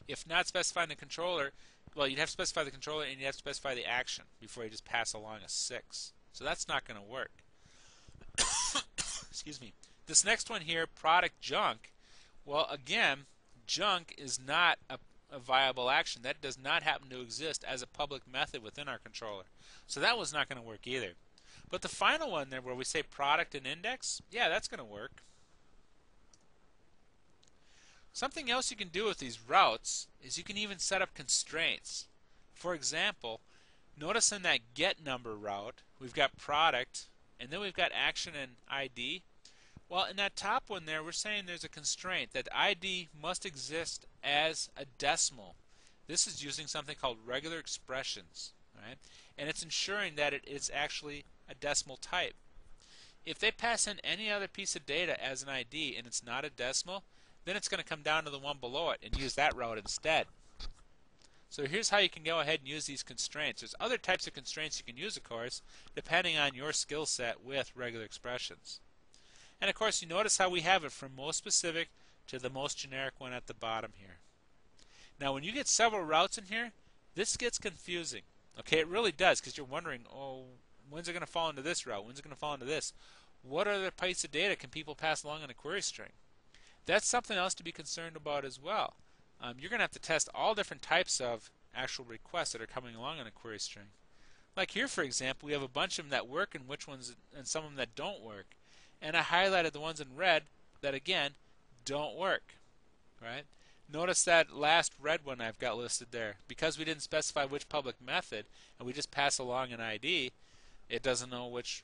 If not specifying the controller, well, you'd have to specify the controller and you'd have to specify the action before you just pass along a 6. So that's not going to work. Excuse me. This next one here, product junk, well, again, junk is not a viable action. That does not happen to exist as a public method within our controller. So that was not going to work either. But the final one there where we say product and index, yeah, that's going to work. Something else you can do with these routes is you can even set up constraints. For example, notice in that get number route, we've got product, and then we've got action and ID. Well, in that top one there, we're saying there's a constraint that ID must exist as a decimal. This is using something called regular expressions, right? And it's ensuring that it is actually a decimal type. If they pass in any other piece of data as an ID and it's not a decimal, then it's going to come down to the one below it and use that route instead. So here's how you can go ahead and use these constraints. There's other types of constraints you can use, of course, depending on your skill set with regular expressions. And of course, you notice how we have it from most specific to the most generic one at the bottom here. Now, when you get several routes in here, this gets confusing. Okay, it really does, because you're wondering, oh, when's it going to fall into this route? When's it going to fall into this? What other types of data can people pass along in a query string? That's something else to be concerned about as well. You're going to have to test all different types of actual requests that are coming along in a query string. Like here, for example, we have a bunch of them that work and some of them that don't work. And I highlighted the ones in red that, again, don't work. Right? Notice that last red one I've got listed there. Because we didn't specify which public method and we just pass along an ID, it doesn't know which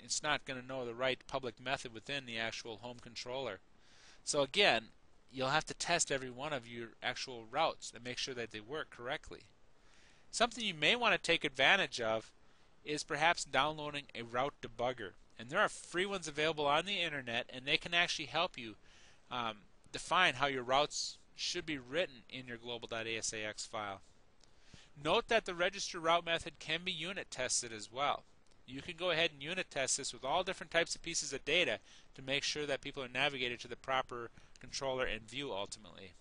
it's not going to know the right public method within the actual home controller. So again, you'll have to test every one of your actual routes and make sure that they work correctly. Something you may want to take advantage of is perhaps downloading a route debugger. And there are free ones available on the internet, and they can actually help you define how your routes should be written in your global.asax file. Note that the register route method can be unit tested as well. You can go ahead and unit test this with all different types of pieces of data to make sure that people are navigated to the proper controller and view ultimately.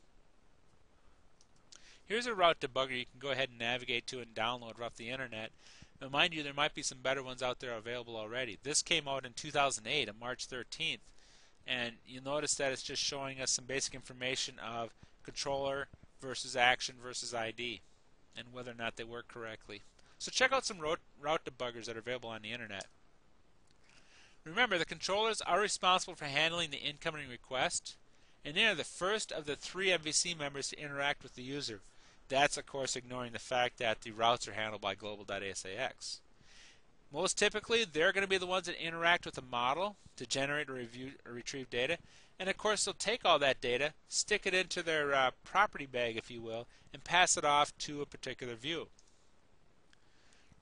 Here's a route debugger you can go ahead and navigate to and download off the internet. Now mind you, there might be some better ones out there available already. This came out in 2008 on March 13th, and you'll notice that it's just showing us some basic information of controller versus action versus ID and whether or not they work correctly. So check out some route debuggers that are available on the internet. Remember, the controllers are responsible for handling the incoming request, and they are the first of the 3 MVC members to interact with the user. That's, of course, ignoring the fact that the routes are handled by global.asax. Most typically, they're going to be the ones that interact with the model to generate or retrieve data. And, of course, they'll take all that data, stick it into their property bag, if you will, and pass it off to a particular view.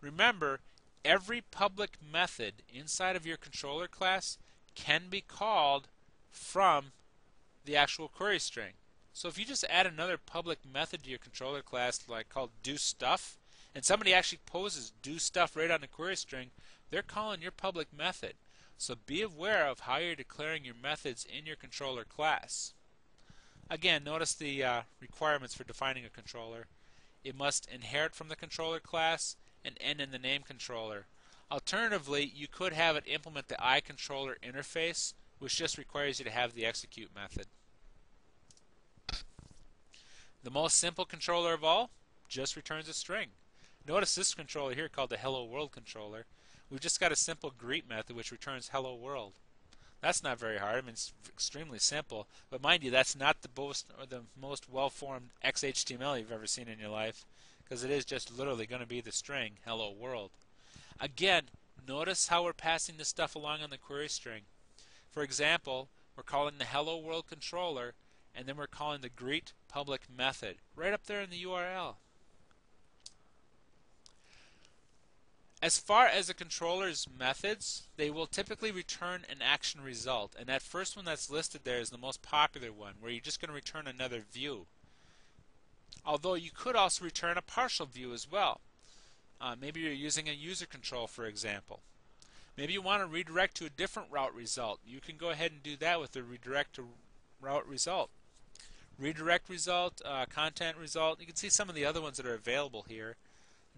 Remember, every public method inside of your controller class can be called from the actual query string. So if you just add another public method to your controller class, like called doStuff, and somebody actually poses doStuff right on the query string, they're calling your public method. So be aware of how you're declaring your methods in your controller class. Again, notice the requirements for defining a controller. It must inherit from the controller class and end in the name controller. Alternatively, you could have it implement the iController interface, which just requires you to have the execute method. The most simple controller of all just returns a string. Notice this controller here called the Hello World controller. We've just got a simple greet method which returns Hello World. That's not very hard. I mean, it's extremely simple. But mind you, that's not the most well-formed XHTML you've ever seen in your life, because it is just literally going to be the string Hello World. Again, notice how we're passing this stuff along on the query string. For example, we're calling the Hello World controller, and then we're calling the greet public method right up there in the URL. As far as the controller's methods, they will typically return an action result, and that first one that's listed there is the most popular one, where you're just going to return another view. Although you could also return a partial view as well. Maybe you're using a user control, for example. Maybe you want to redirect to a different route result. You can go ahead and do that with the redirect to route result. Redirect result, content result. You can see some of the other ones that are available here.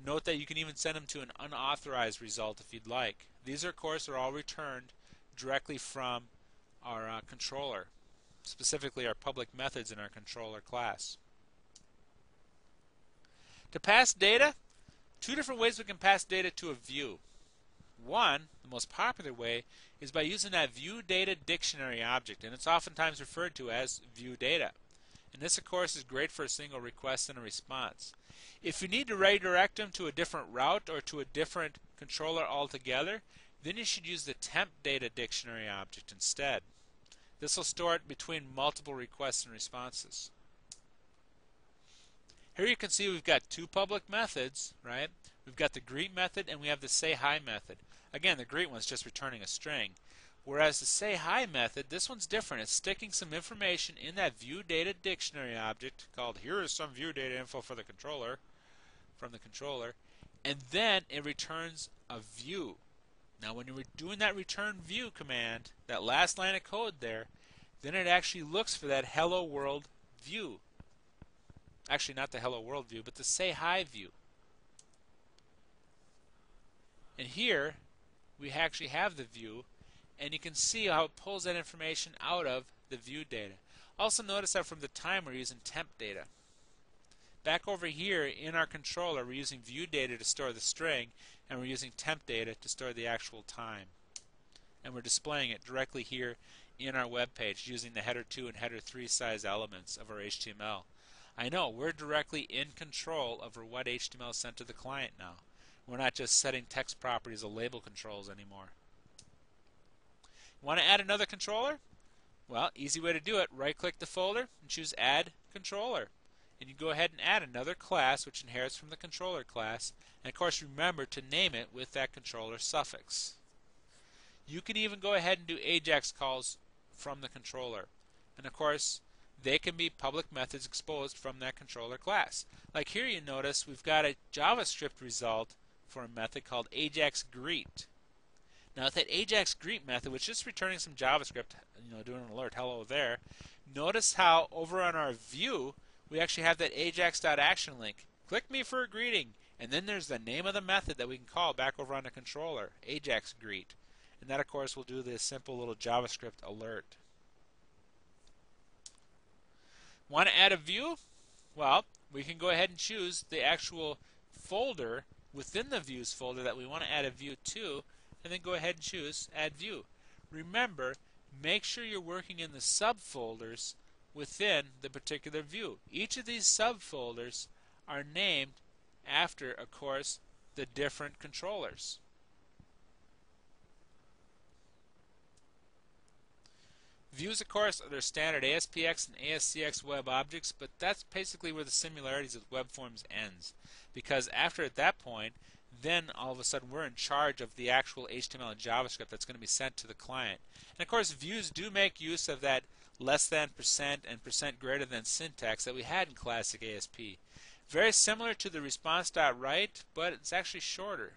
Note that you can even send them to an unauthorized result if you'd like. These, of course, are all returned directly from our controller, specifically our public methods in our controller class. To pass data, two different ways we can pass data to a view. One, the most popular way, is by using that view data dictionary object, and it's oftentimes referred to as view data. And this, of course, is great for a single request and a response. If you need to redirect them to a different route or to a different controller altogether, then you should use the temp data dictionary object instead. This will store it between multiple requests and responses. Here you can see we've got two public methods, right? We've got the greet method and we have the say hi method. Again, the greet one's just returning a string. Whereas the say hi method, this one's different. It's sticking some information in that view data dictionary object called here is some view data info for the controller, from the controller, and then it returns a view. Now when you're doing that return view command, that last line of code there, then it actually looks for that hello world view. Actually not the hello world view, but the say hi view. And here we actually have the view, and you can see how it pulls that information out of the view data. Also notice that from the time we're using temp data. Back over here in our controller we're using view data to store the string, and we're using temp data to store the actual time. And we're displaying it directly here in our web page using the header 2 and header 3 size elements of our HTML. I know, we're directly in control over what HTML is sent to the client now. We're not just setting text properties as label controls anymore. Want to add another controller? Well, easy way to do it. Right-click the folder and choose Add Controller. And you go ahead and add another class which inherits from the controller class. And of course remember to name it with that controller suffix. You can even go ahead and do AJAX calls from the controller. And of course they can be public methods exposed from that controller class. Like here you notice we've got a JavaScript result for a method called AJAX greet. Now with that AJAX greet method, which is returning some JavaScript, doing an alert, hello there, notice how over on our view we actually have that ajax.action link. Click me for a greeting, and then there's the name of the method that we can call back over on the controller, AJAX greet. And that of course will do this simple little JavaScript alert. Want to add a view? Well, we can go ahead and choose the actual folder within the views folder that we want to add a view to, and then go ahead and choose Add View. Remember, make sure you're working in the subfolders within the particular view. Each of these subfolders are named after, of course, the different controllers. Views, of course, are their standard ASPX and ASCX web objects, but that's basically where the similarities with web forms ends. Because after at that point, then all of a sudden we're in charge of the actual HTML and JavaScript that's going to be sent to the client. And of course views do make use of that less than percent and percent greater than syntax that we had in classic ASP. Very similar to the response.write, but it's actually shorter.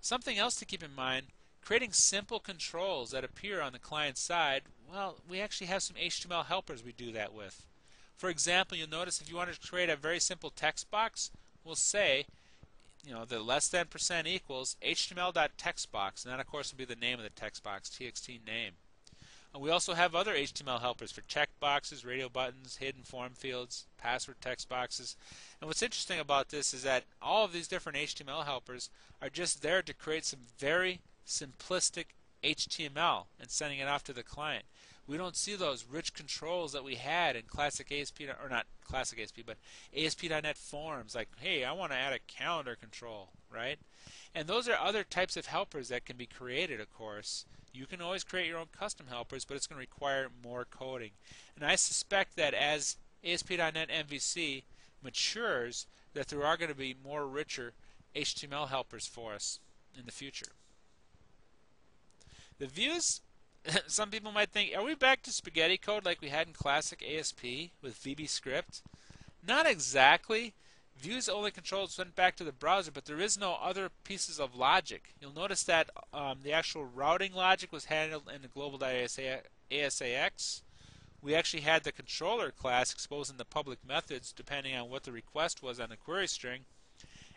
Something else to keep in mind, creating simple controls that appear on the client side, well, we actually have some HTML helpers we do that with. For example, you'll notice if you want to create a very simple text box, we'll say, the less than percent equals html.textbox, and that of course will be the name of the text box, txt name. And we also have other HTML helpers for checkboxes, radio buttons, hidden form fields, password text boxes. And what's interesting about this is that all of these different HTML helpers are just there to create some very simplistic HTML and sending it off to the client. We don't see those rich controls that we had in classic ASP, or not classic ASP, but ASP.NET forms, like, hey, I want to add a calendar control, right? And those are other types of helpers that can be created, of course. You can always create your own custom helpers, but it's going to require more coding. And I suspect that as ASP.NET MVC matures, that there are going to be more richer HTML helpers for us in the future. The views, some people might think, are we back to spaghetti code like we had in classic ASP with VBScript? Not exactly. Views only controls went back to the browser, but there is no other pieces of logic. You'll notice that the actual routing logic was handled in the global.asax. We actually had the controller class exposing the public methods depending on what the request was on the query string.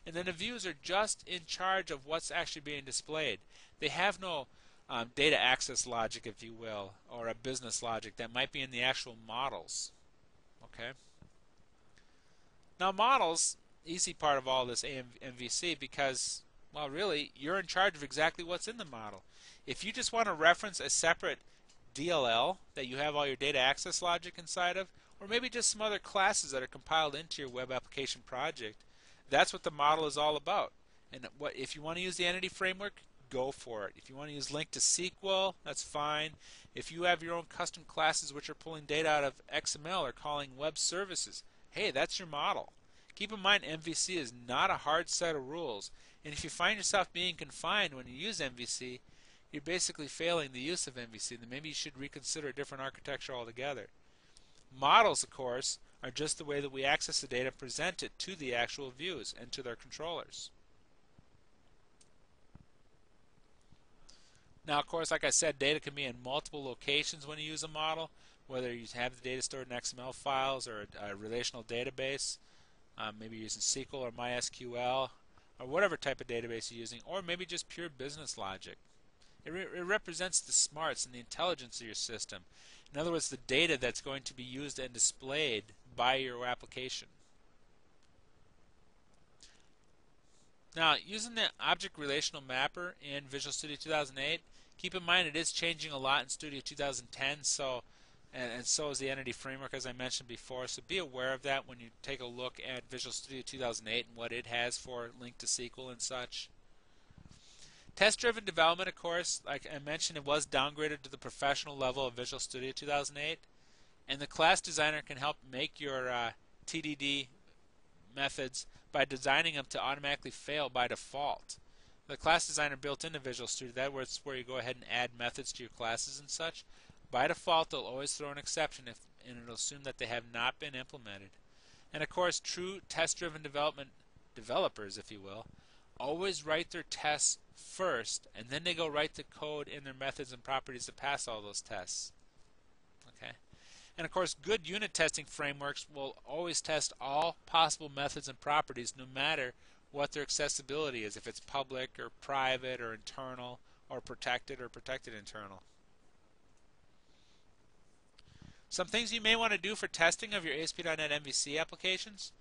And then the views are just in charge of what's actually being displayed. They have no data access logic, if you will, or a business logic that might be in the actual models. Okay. Now models, easy part of all this MVC, because, well, really, you're in charge of exactly what's in the model. If you just want to reference a separate DLL that you have all your data access logic inside of, or maybe just some other classes that are compiled into your web application project, that's what the model is all about. And if you want to use the entity framework, go for it. If you want to use link to SQL, that's fine. If you have your own custom classes which are pulling data out of XML or calling web services, hey, that's your model. Keep in mind, MVC is not a hard set of rules, and if you find yourself being confined when you use MVC, you're basically failing the use of MVC. Then maybe you should reconsider a different architecture altogether. Models, of course, are just the way that we access the data and present it to the actual views and to their controllers. Now, of course, like I said, data can be in multiple locations when you use a model, whether you have the data stored in XML files or a relational database. Maybe you're using SQL or MySQL or whatever type of database you're using, or maybe just pure business logic. It represents the smarts and the intelligence of your system. In other words, the data that's going to be used and displayed by your application. Now, using the Object Relational Mapper in Visual Studio 2008, keep in mind it is changing a lot in Studio 2010, and so is the Entity Framework, as I mentioned before, so be aware of that when you take a look at Visual Studio 2008 and what it has for link to SQL and such. Test-driven development, of course, like I mentioned, it was downgraded to the professional level of Visual Studio 2008, and the class designer can help make your TDD methods by designing them to automatically fail by default. The class designer built into Visual Studio, that's where you go ahead and add methods to your classes and such. By default, they'll always throw an exception and it'll assume that they have not been implemented. And of course, true test-driven development developers, if you will, always write their tests first, and then they go write the code in their methods and properties to pass all those tests. Okay. And of course, good unit testing frameworks will always test all possible methods and properties, no matter what their accessibility is, if it's public or private or internal or protected internal. Some things you may want to do for testing of your ASP.NET MVC applications.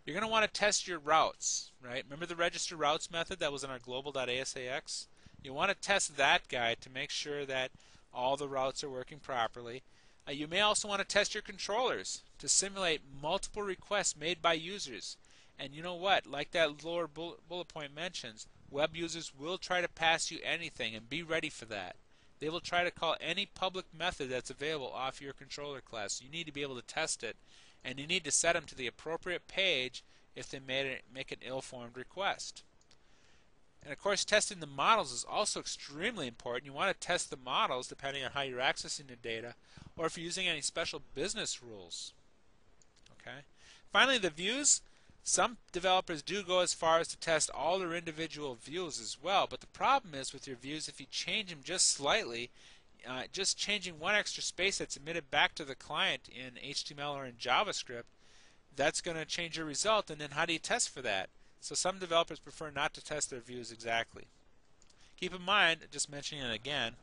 You're going to want to test your routes, right? Remember the register routes method that was in our global.asax? You want to test that guy to make sure that all the routes are working properly. You may also want to test your controllers to simulate multiple requests made by users. And you know what? Like that lower bullet point mentions, web users will try to pass you anything, and be ready for that. They will try to call any public method that's available off your controller class. You need to be able to test it, and you need to set them to the appropriate page if they make an ill-formed request. And of course, testing the models is also extremely important. You want to test the models depending on how you're accessing the data, or if you're using any special business rules. Okay. Finally, the views. Some developers do go as far as to test all their individual views as well, but the problem is with your views, if you change them just slightly, just changing one extra space that's emitted back to the client in HTML or in JavaScript, that's going to change your result, and then how do you test for that? So some developers prefer not to test their views exactly. Keep in mind, just mentioning it again,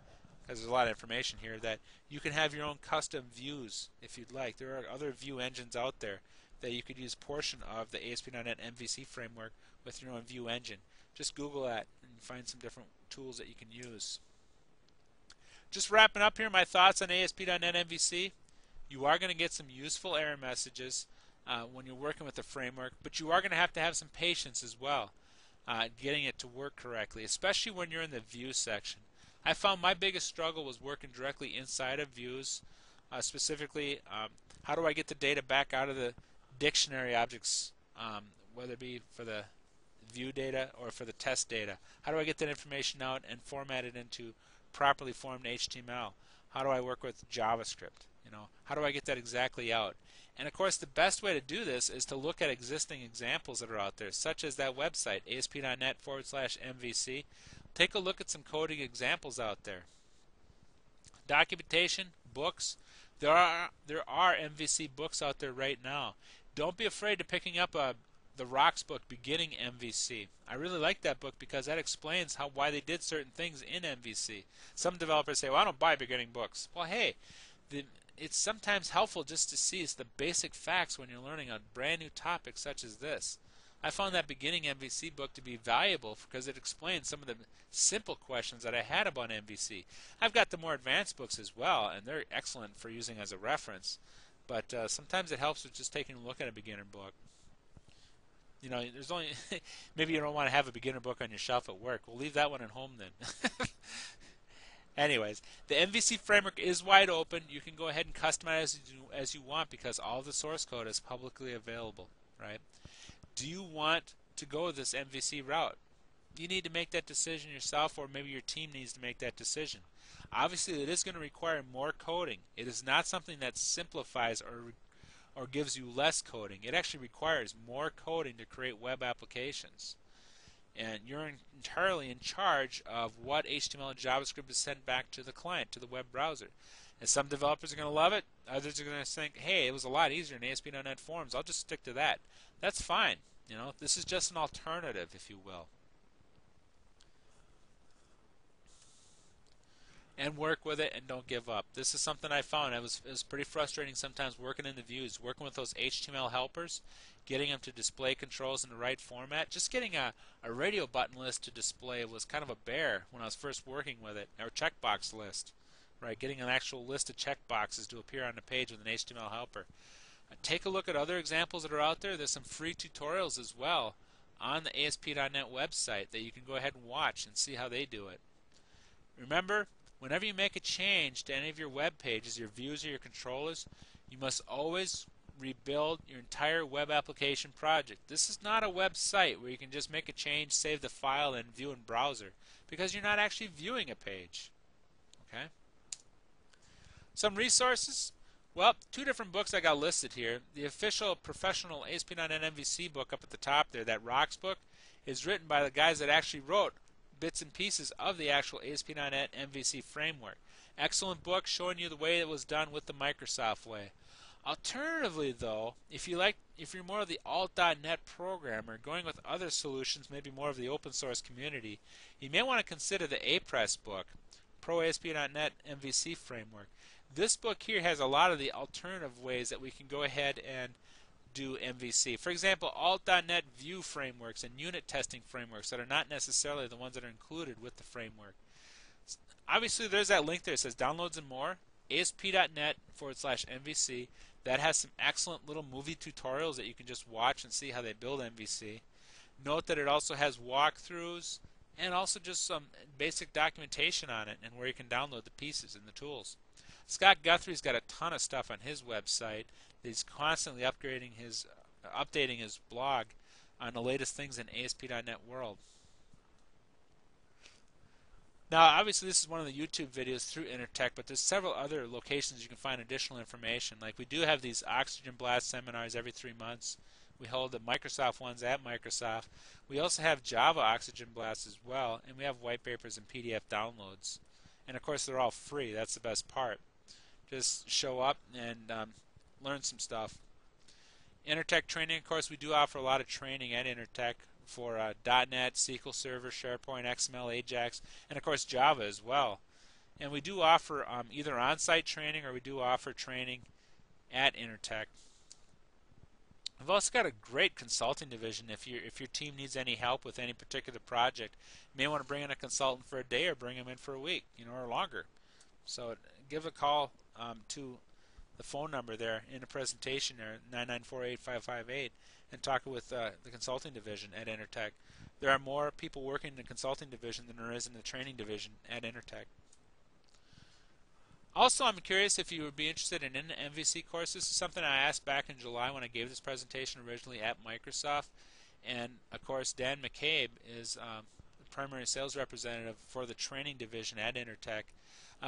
because there's a lot of information here, that you can have your own custom views if you'd like. There are other view engines out there that you could use portion of the ASP.NET MVC framework with your own view engine. Just Google that and find some different tools that you can use. Just wrapping up here, my thoughts on ASP.NET MVC. You are going to get some useful error messages when you're working with the framework, but you are going to have some patience as well getting it to work correctly, especially when you're in the view section. I found my biggest struggle was working directly inside of views, specifically how do I get the data back out of the dictionary objects, whether it be for the view data or for the test data. How do I get that information out and format it into properly formed HTML? How do I work with JavaScript? How do I get that exactly out? And of course, the best way to do this is to look at existing examples that are out there, such as that website, asp.net/MVC. Take a look at some coding examples out there. Documentation, books. There are MVC books out there right now. Don't be afraid of picking up the Rocks book, Beginning MVC. I really like that book because that explains why they did certain things in MVC. Some developers say, well, I don't buy beginning books. Well, hey, it's sometimes helpful just to see the basic facts when you're learning a brand new topic such as this. I found that Beginning MVC book to be valuable because it explains some of the simple questions that I had about MVC. I've got the more advanced books as well, and they're excellent for using as a reference. But sometimes it helps with just taking a look at a beginner book. There's only maybe you don't want to have a beginner book on your shelf at work. We'll leave that one at home then. Anyways, the MVC framework is wide open. You can go ahead and customize as you want because all the source code is publicly available, right? Do you want to go this MVC route? You need to make that decision yourself, or maybe your team needs to make that decision. Obviously, it is going to require more coding. It is not something that simplifies or gives you less coding. It actually requires more coding to create web applications. And you're entirely in charge of what HTML and JavaScript is sent back to the client, to the web browser. And some developers are going to love it. Others are going to think, hey, it was a lot easier in ASP.NET Forms. I'll just stick to that. That's fine. This is just an alternative, if you will. And work with it and don't give up. This is something I found. It was pretty frustrating sometimes working in the views, working with those HTML helpers, getting them to display controls in the right format. Just getting a radio button list to display was kind of a bear when I was first working with it, or checkbox list. Right, getting an actual list of checkboxes to appear on the page with an HTML helper. Take a look at other examples that are out there. There's some free tutorials as well on the ASP.NET website that you can go ahead and watch and see how they do it. Remember, whenever you make a change to any of your web pages, your views or your controllers, you must always rebuild your entire web application project. This is not a website where you can just make a change, save the file, and view in browser, because you're not actually viewing a page. Okay? Some resources. Well, two different books I got listed here. The official professional ASP.NET MVC book up at the top there, that Rocks book, is written by the guys that actually wrote bits and pieces of the actual ASP.NET MVC framework. Excellent book showing you the way it was done with the Microsoft way. Alternatively, though, if you're more of the alt.NET programmer, going with other solutions, maybe more of the open source community, you may want to consider the APRESS book, Pro ASP.NET MVC framework. This book here has a lot of the alternative ways that we can go ahead and do MVC. For example, alt.NET View frameworks and unit testing frameworks that are not necessarily the ones that are included with the framework. Obviously, there's that link there. It says Downloads and More, asp.net/MVC. That has some excellent little movie tutorials that you can just watch and see how they build MVC. Note that it also has walkthroughs and also just some basic documentation on it and where you can download the pieces and the tools. Scott Guthrie's got a ton of stuff on his website. He's constantly updating his blog on the latest things in ASP.NET world. Now, obviously, this is one of the YouTube videos through Intertech, but there's several other locations you can find additional information. Like we do have these Oxygen Blast seminars every 3 months. We hold the Microsoft ones at Microsoft. We also have Java Oxygen Blast as well, and we have white papers and PDF downloads. And of course, they're all free. That's the best part. Just show up and learn some stuff. Intertech training, of course, we do offer a lot of training at Intertech for .NET, SQL Server, SharePoint, XML, Ajax, and of course Java as well. And we do offer either on-site training or we do offer training at Intertech. We've also got a great consulting division. If your team needs any help with any particular project, you may want to bring in a consultant for a day or bring them in for a week, or longer. So give a call to the phone number there in the presentation there, 994-8558, and talk with the consulting division at Intertech. There are more people working in the consulting division than there is in the training division at Intertech. Also, I'm curious if you would be interested in an MVC course. This is something I asked back in July when I gave this presentation originally at Microsoft. And, of course, Dan McCabe is the primary sales representative for the training division at Intertech.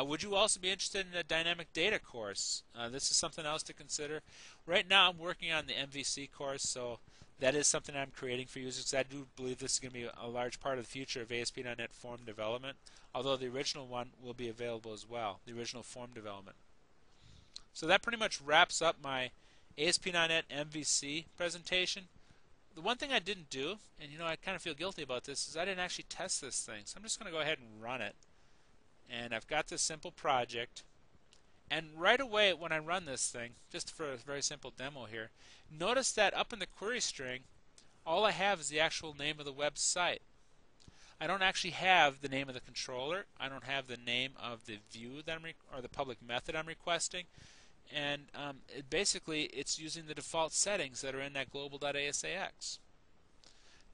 Would you also be interested in a dynamic data course? This is something else to consider. Right now I'm working on the MVC course, so that is something I'm creating for users. I do believe this is going to be a large part of the future of ASP.NET form development, although the original one will be available as well, the original form development. So that pretty much wraps up my ASP.NET MVC presentation. The one thing I didn't do, and I kind of feel guilty about this, is I didn't actually test this thing. So I'm just going to go ahead and run it. And I've got this simple project. And right away when I run this thing, just for a very simple demo here, notice that up in the query string, all I have is the actual name of the website. I don't actually have the name of the controller. I don't have the name of the view that or the public method I'm requesting. And basically it's using the default settings that are in that global.asax.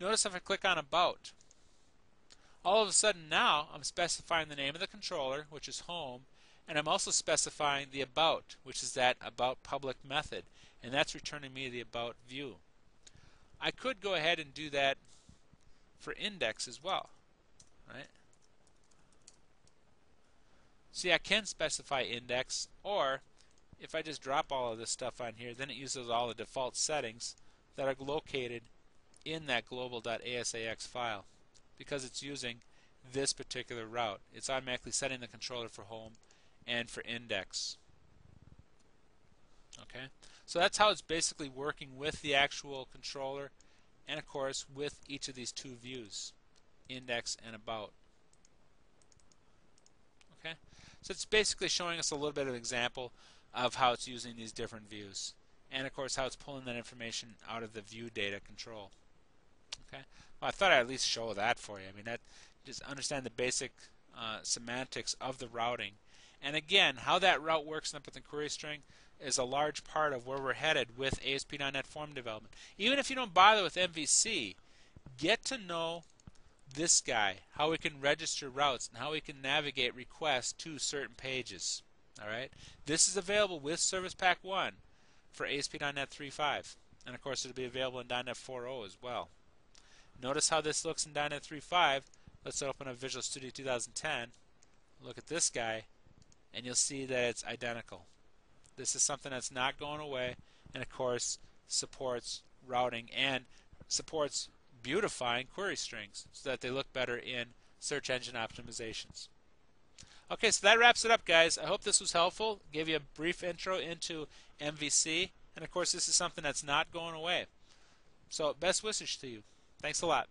Notice if I click on About, all of a sudden now I'm specifying the name of the controller, which is home, and I'm also specifying the About, which is that About public method, and that's returning me the About view. I could go ahead and do that for index as well, right? See, I can specify index, or if I just drop all of this stuff on here, then it uses all the default settings that are located in that global.asax file, because it's using this particular route. It's automatically setting the controller for home and for index. Okay, so that's how it's basically working with the actual controller, and of course with each of these two views, index and about. Okay, so it's basically showing us a little bit of an example of how it's using these different views, and of course how it's pulling that information out of the view data control. Okay, well, I thought I'd at least show that for you. I mean, that just understand the basic semantics of the routing. And again, how that route works up with the query string is a large part of where we're headed with ASP.NET form development. Even if you don't bother with MVC, get to know this guy, how we can register routes and how we can navigate requests to certain pages. All right, this is available with Service Pack 1 for ASP.NET 3.5, and of course it'll be available in .NET 4.0 as well. Notice how this looks in .NET 3.5. Let's open up Visual Studio 2010. Look at this guy, and you'll see that it's identical. This is something that's not going away, and of course supports routing and supports beautifying query strings so that they look better in search engine optimizations. Okay, so that wraps it up, guys. I hope this was helpful. Gave you a brief intro into MVC, and of course this is something that's not going away. So best wishes to you. Thanks a lot.